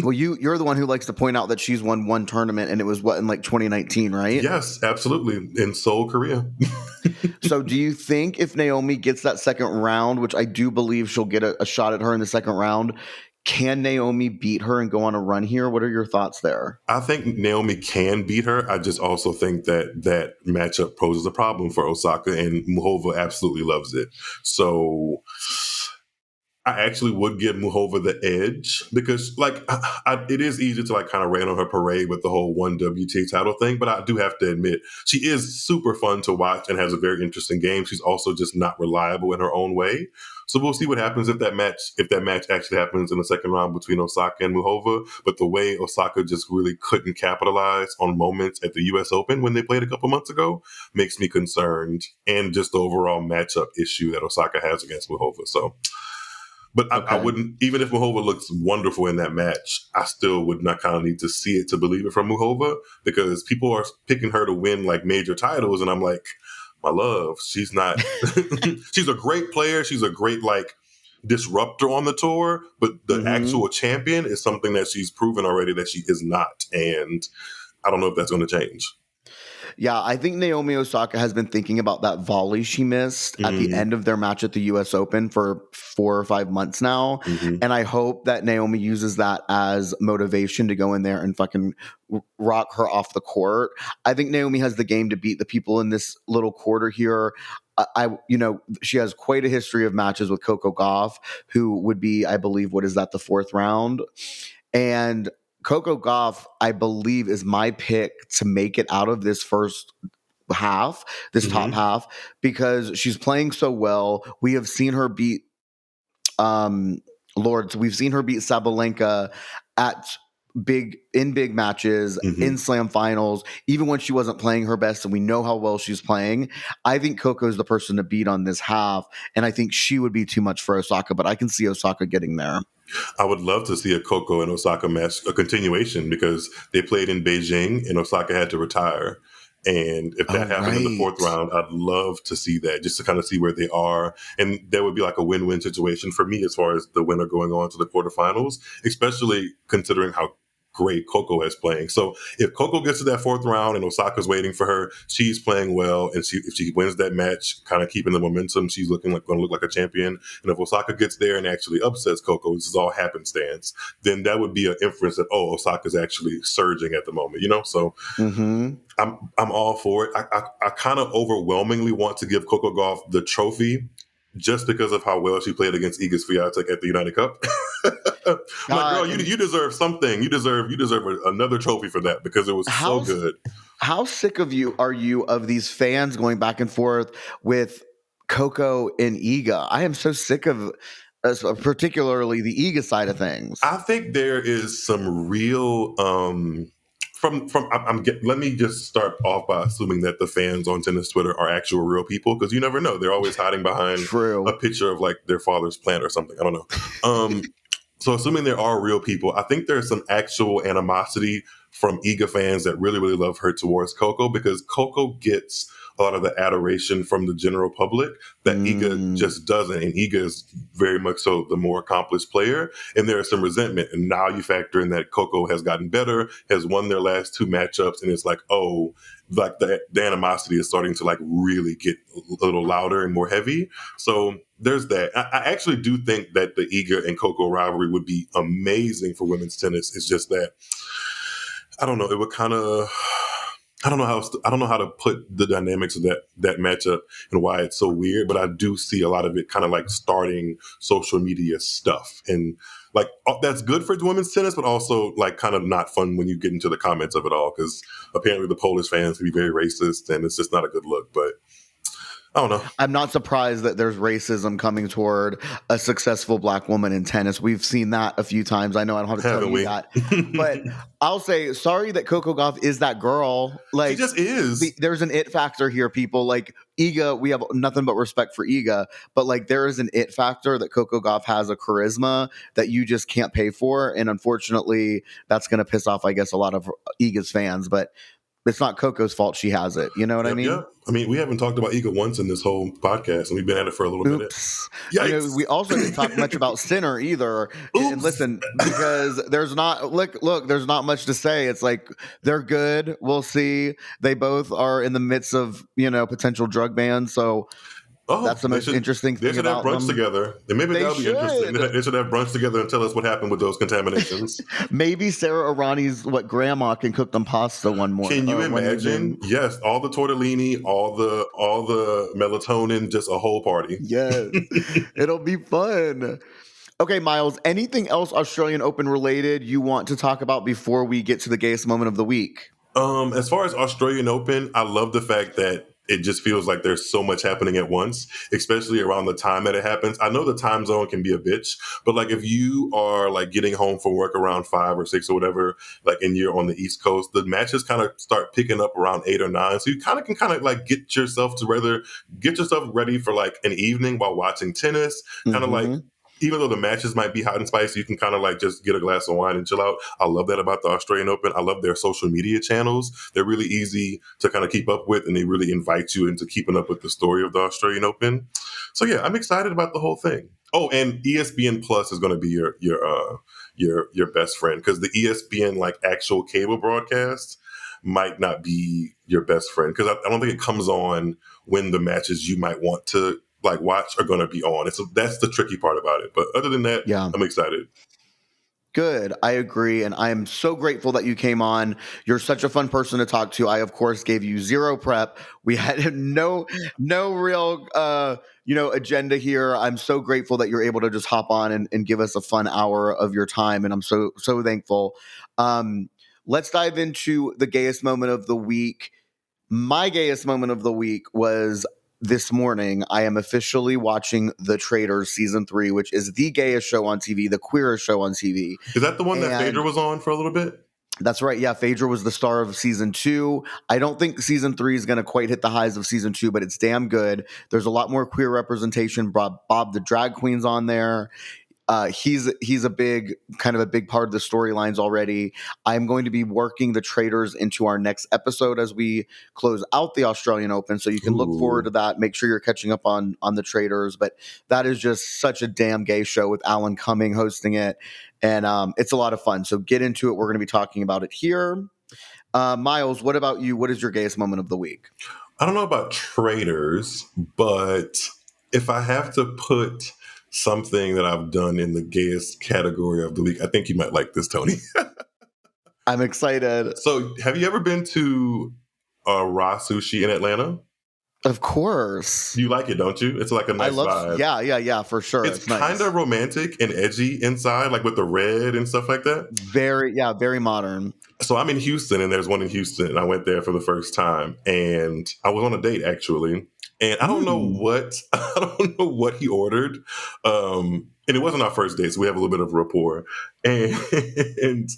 Speaker 7: Well, you're the one who likes to point out that she's won one tournament, and it was in like 2019, right?
Speaker 6: Yes, absolutely, in Seoul, Korea.
Speaker 7: So do you think if Naomi gets that second round, which I do believe she'll get a shot at her in the second round, can Naomi beat her and go on a run here? What are your thoughts there?
Speaker 6: I think Naomi can beat her. I just also think that matchup poses a problem for Osaka, and Muchova absolutely loves it. So I actually would give Muchova the edge, because it is easy to like kind of rain on her parade with the whole one WTA title thing. But I do have to admit, she is super fun to watch and has a very interesting game. She's also just not reliable in her own way. So we'll see what happens if that match actually happens in the second round between Osaka and Muchova. But the way Osaka just really couldn't capitalize on moments at the US Open when they played a couple months ago makes me concerned, and just the overall matchup issue that Osaka has against Muchova. So But I
Speaker 7: Okay.
Speaker 6: wouldn't, even if Muhova looks wonderful in that match, I still would not kind of need to see it to believe it from Muhova, because people are picking her to win like major titles. And I'm like, my love, she's not, she's a great player. She's a great like disruptor on the tour, but the actual champion is something that she's proven already that she is not. And I don't know if that's going to change.
Speaker 7: Yeah, I think Naomi Osaka has been thinking about that volley she missed at the end of their match at the US Open for 4 or 5 months now. And I hope that Naomi uses that as motivation to go in there and fucking rock her off the court. I think Naomi has the game to beat the people in this little quarter here. She has quite a history of matches with Coco Gauff, who would be, I believe, what is that, the 4th round? And Coco Gauff, I believe, is my pick to make it out of this first half, this top half, because she's playing so well. We have seen her beat we've seen her beat Sabalenka at big matches, in slam finals, even when she wasn't playing her best, and we know how well she's playing. I think Coco's the person to beat on this half, and I think she would be too much for Osaka, but I can see Osaka getting there.
Speaker 6: I would love to see a Coco and Osaka match, a continuation, because they played in Beijing and Osaka had to retire. And if that happened in the 4th round, I'd love to see that, just to kind of see where they are. And that would be like a win-win situation for me as far as the winner going on to the quarterfinals, especially considering how great Coco is playing. So if Coco gets to that 4th round and Osaka's waiting for her, she's playing well, and if she wins that match, kind of keeping the momentum, she's going to look like a champion. And if Osaka gets there and actually upsets Coco, this is all happenstance, then that would be an inference that, Osaka's actually surging at the moment, So I'm all for it. I kind of overwhelmingly want to give Coco Gauff the trophy, just because of how well she played against Iga Swiatek at the United Cup. Like, girl, you deserve something. You deserve another trophy for that, because it was so good.
Speaker 7: How sick are you of these fans going back and forth with Coco and Iga? I am so sick of particularly the Iga side of things.
Speaker 6: I think there is some real let me just start off by assuming that the fans on tennis Twitter are actual real people, because you never know. They're always hiding behind a picture of like their father's plant or something. I don't know. So assuming there are real people, I think there's some actual animosity from Iga fans that really, really love her towards Coco, because Coco gets a lot of the adoration from the general public that Iga just doesn't. And Iga is very much so the more accomplished player. And there is some resentment. And now you factor in that Coco has gotten better, has won their last 2 matchups. And it's like, like the animosity is starting to like really get a little louder and more heavy. So there's that. I actually do think that the Iga and Coco rivalry would be amazing for women's tennis. It's just that, I don't know, it would kind of... I don't know how to put the dynamics of that matchup and why it's so weird, but I do see a lot of it kind of like starting social media stuff, and like that's good for women's tennis, but also like kind of not fun when you get into the comments of it all, because apparently the Polish fans can be very racist, and it's just not a good look. But I don't know.
Speaker 7: I'm not surprised that there's racism coming toward a successful Black woman in tennis. We've seen that a few times. I know I don't have to tell you that. But I'll say, sorry that Coco Gauff is that girl. Like,
Speaker 6: she just is.
Speaker 7: There's an it factor here, people. Like, Iga, we have nothing but respect for Iga. But, like, there is an it factor that Coco Gauff has a charisma that you just can't pay for. And unfortunately, that's going to piss off, I guess, a lot of Iga's fans. But it's not Coco's fault she has it. You know what I mean?
Speaker 6: Yeah. I mean, we haven't talked about Iga once in this whole podcast, and we've been at it for a little minute.
Speaker 7: Yikes. We also didn't talk much about Sinner either. And listen, because there's not there's not much to say. It's like they're good. We'll see. They both are in the midst of, potential drug bans. So that's the most interesting thing.
Speaker 6: They should have brunch together. And maybe that'll be interesting. They should have brunch together and tell us what happened with those contaminations.
Speaker 7: Maybe Sarah Irani's grandma can cook them pasta one more.
Speaker 6: Can you imagine? Yes, all the tortellini, all the melatonin, just a whole party.
Speaker 7: Yes, it'll be fun. Okay, Myles, anything else Australian Open related you want to talk about before we get to the gayest moment of the week?
Speaker 6: As far as Australian Open, I love the fact that it just feels like there's so much happening at once, especially around the time that it happens. I know the time zone can be a bitch, but like if you are like getting home from work around 5 or 6 or whatever, like and you're on the East Coast, the matches kind of start picking up around 8 or 9. So you kind of like get yourself ready for like an evening while watching tennis, kind of like even though the matches might be hot and spicy, you can kind of like just get a glass of wine and chill out. I love that about the Australian Open. I love their social media channels. They're really easy to kind of keep up with, and they really invite you into keeping up with the story of the Australian Open. So yeah, I'm excited about the whole thing. Oh, and ESPN Plus is going to be your best friend, because the ESPN like actual cable broadcast might not be your best friend, because I don't think it comes on when the matches you might want to like watch are going to be on. That's the tricky part about it. But other than that, yeah, I'm excited.
Speaker 7: Good. I agree. And I am so grateful that you came on. You're such a fun person to talk to. I, of course, gave you zero prep. We had no real, agenda here. I'm so grateful that you're able to just hop on and give us a fun hour of your time. And I'm so thankful. Let's dive into the gayest moment of the week. My gayest moment of the week was this morning. I am officially watching The Traitors season 3, which is the gayest show on TV, the queerest show on TV.
Speaker 6: Is that the one that Phaedra was on for a little bit?
Speaker 7: That's right. Yeah, Phaedra was the star of season 2. I don't think season 3 is going to quite hit the highs of season 2, but it's damn good. There's a lot more queer representation. Bob the drag queen's on there. He's a big part of the storylines already. I'm going to be working The Traitors into our next episode as we close out the Australian Open. So you can look forward to that. Make sure you're catching up on The Traitors. But that is just such a damn gay show with Alan Cumming hosting it. And it's a lot of fun. So get into it. We're going to be talking about it here. Myles, what about you? What is your gayest moment of the week?
Speaker 6: I don't know about Traitors, but if I have to put something that I've done in the gayest category of the week, I think you might like this, Tony.
Speaker 7: I'm excited.
Speaker 6: So have you ever been to Raw Sushi in Atlanta?
Speaker 7: Of course.
Speaker 6: You like it, don't you? It's like a nice vibe.
Speaker 7: Yeah, for sure.
Speaker 6: It's kind of romantic and edgy inside, like with the red and stuff like that.
Speaker 7: Very modern.
Speaker 6: So I'm in Houston, and there's one in Houston, and I went there for the first time, and I was on a date, actually. And I don't know what he ordered. And it wasn't our first date, so we have a little bit of rapport. And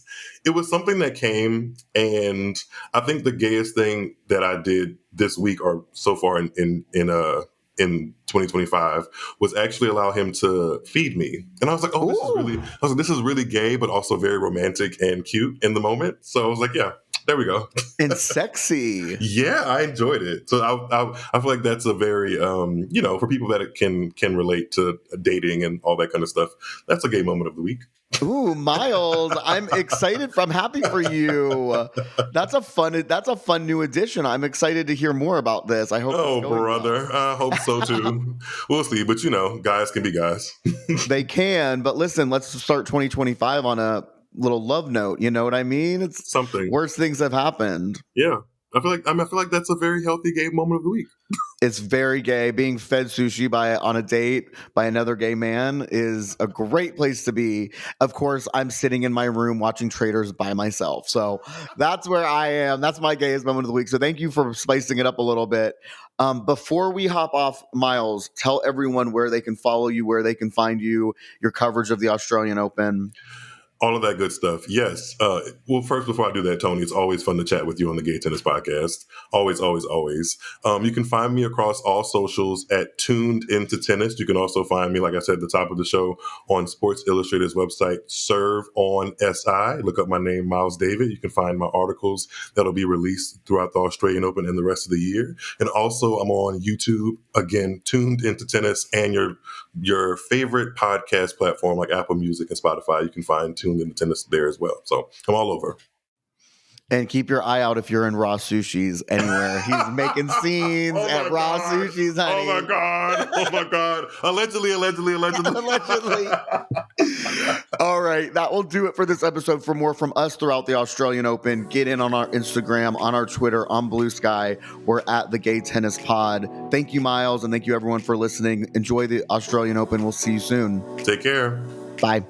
Speaker 6: it was something that came, and I think the gayest thing that I did this week or so far in 2025 was actually allow him to feed me. And I was like, this is really gay, but also very romantic and cute in the moment. So I was like, yeah. There we go.
Speaker 7: And sexy.
Speaker 6: Yeah, I enjoyed it. So I feel like that's a very, for people that can relate to dating and all that kind of stuff, that's a gay moment of the week.
Speaker 7: Ooh, Myles, I'm excited. I'm happy for you. That's a fun new addition. I'm excited to hear more about this. I hope.
Speaker 6: Oh, brother. Well. I hope so too. We'll see. But guys can be guys.
Speaker 7: They can. But listen, let's start 2025 on a little love note. You know what I mean? It's
Speaker 6: something.
Speaker 7: Worse things have happened.
Speaker 6: Yeah. I feel like that's a very healthy gay moment of the week.
Speaker 7: It's very gay. Being fed sushi on a date by another gay man is a great place to be. Of course, I'm sitting in my room watching Traitors by myself. So that's where I am. That's my gayest moment of the week. So thank you for spicing it up a little bit. Before we hop off, Myles, tell everyone where they can follow you, where they can find you, your coverage of the Australian Open.
Speaker 6: All of that good stuff. Yes. Well, first, before I do that, Tony, it's always fun to chat with you on the Gay Tennis Podcast. Always, always, always. You can find me across all socials at Tuned Into Tennis. You can also find me, like I said at the top of the show, on Sports Illustrated's website, Serve on SI. Look up my name, Myles David. You can find my articles that'll be released throughout the Australian Open and the rest of the year. And also, I'm on YouTube, again, Tuned Into Tennis, and your favorite podcast platform like Apple Music and Spotify. You can find Tuned Into Tennis there as well. So I'm all over.
Speaker 7: And keep your eye out if you're in Raw Sushi's anywhere. He's making scenes at Raw Sushi's, honey.
Speaker 6: Oh, my God. Allegedly.
Speaker 7: Allegedly. All right. That will do it for this episode. For more from us throughout the Australian Open, get in on our Instagram, on our Twitter, on Blue Sky. We're at the Gay Tennis Pod. Thank you, Myles, and thank you, everyone, for listening. Enjoy the Australian Open. We'll see you soon.
Speaker 6: Take care.
Speaker 7: Bye.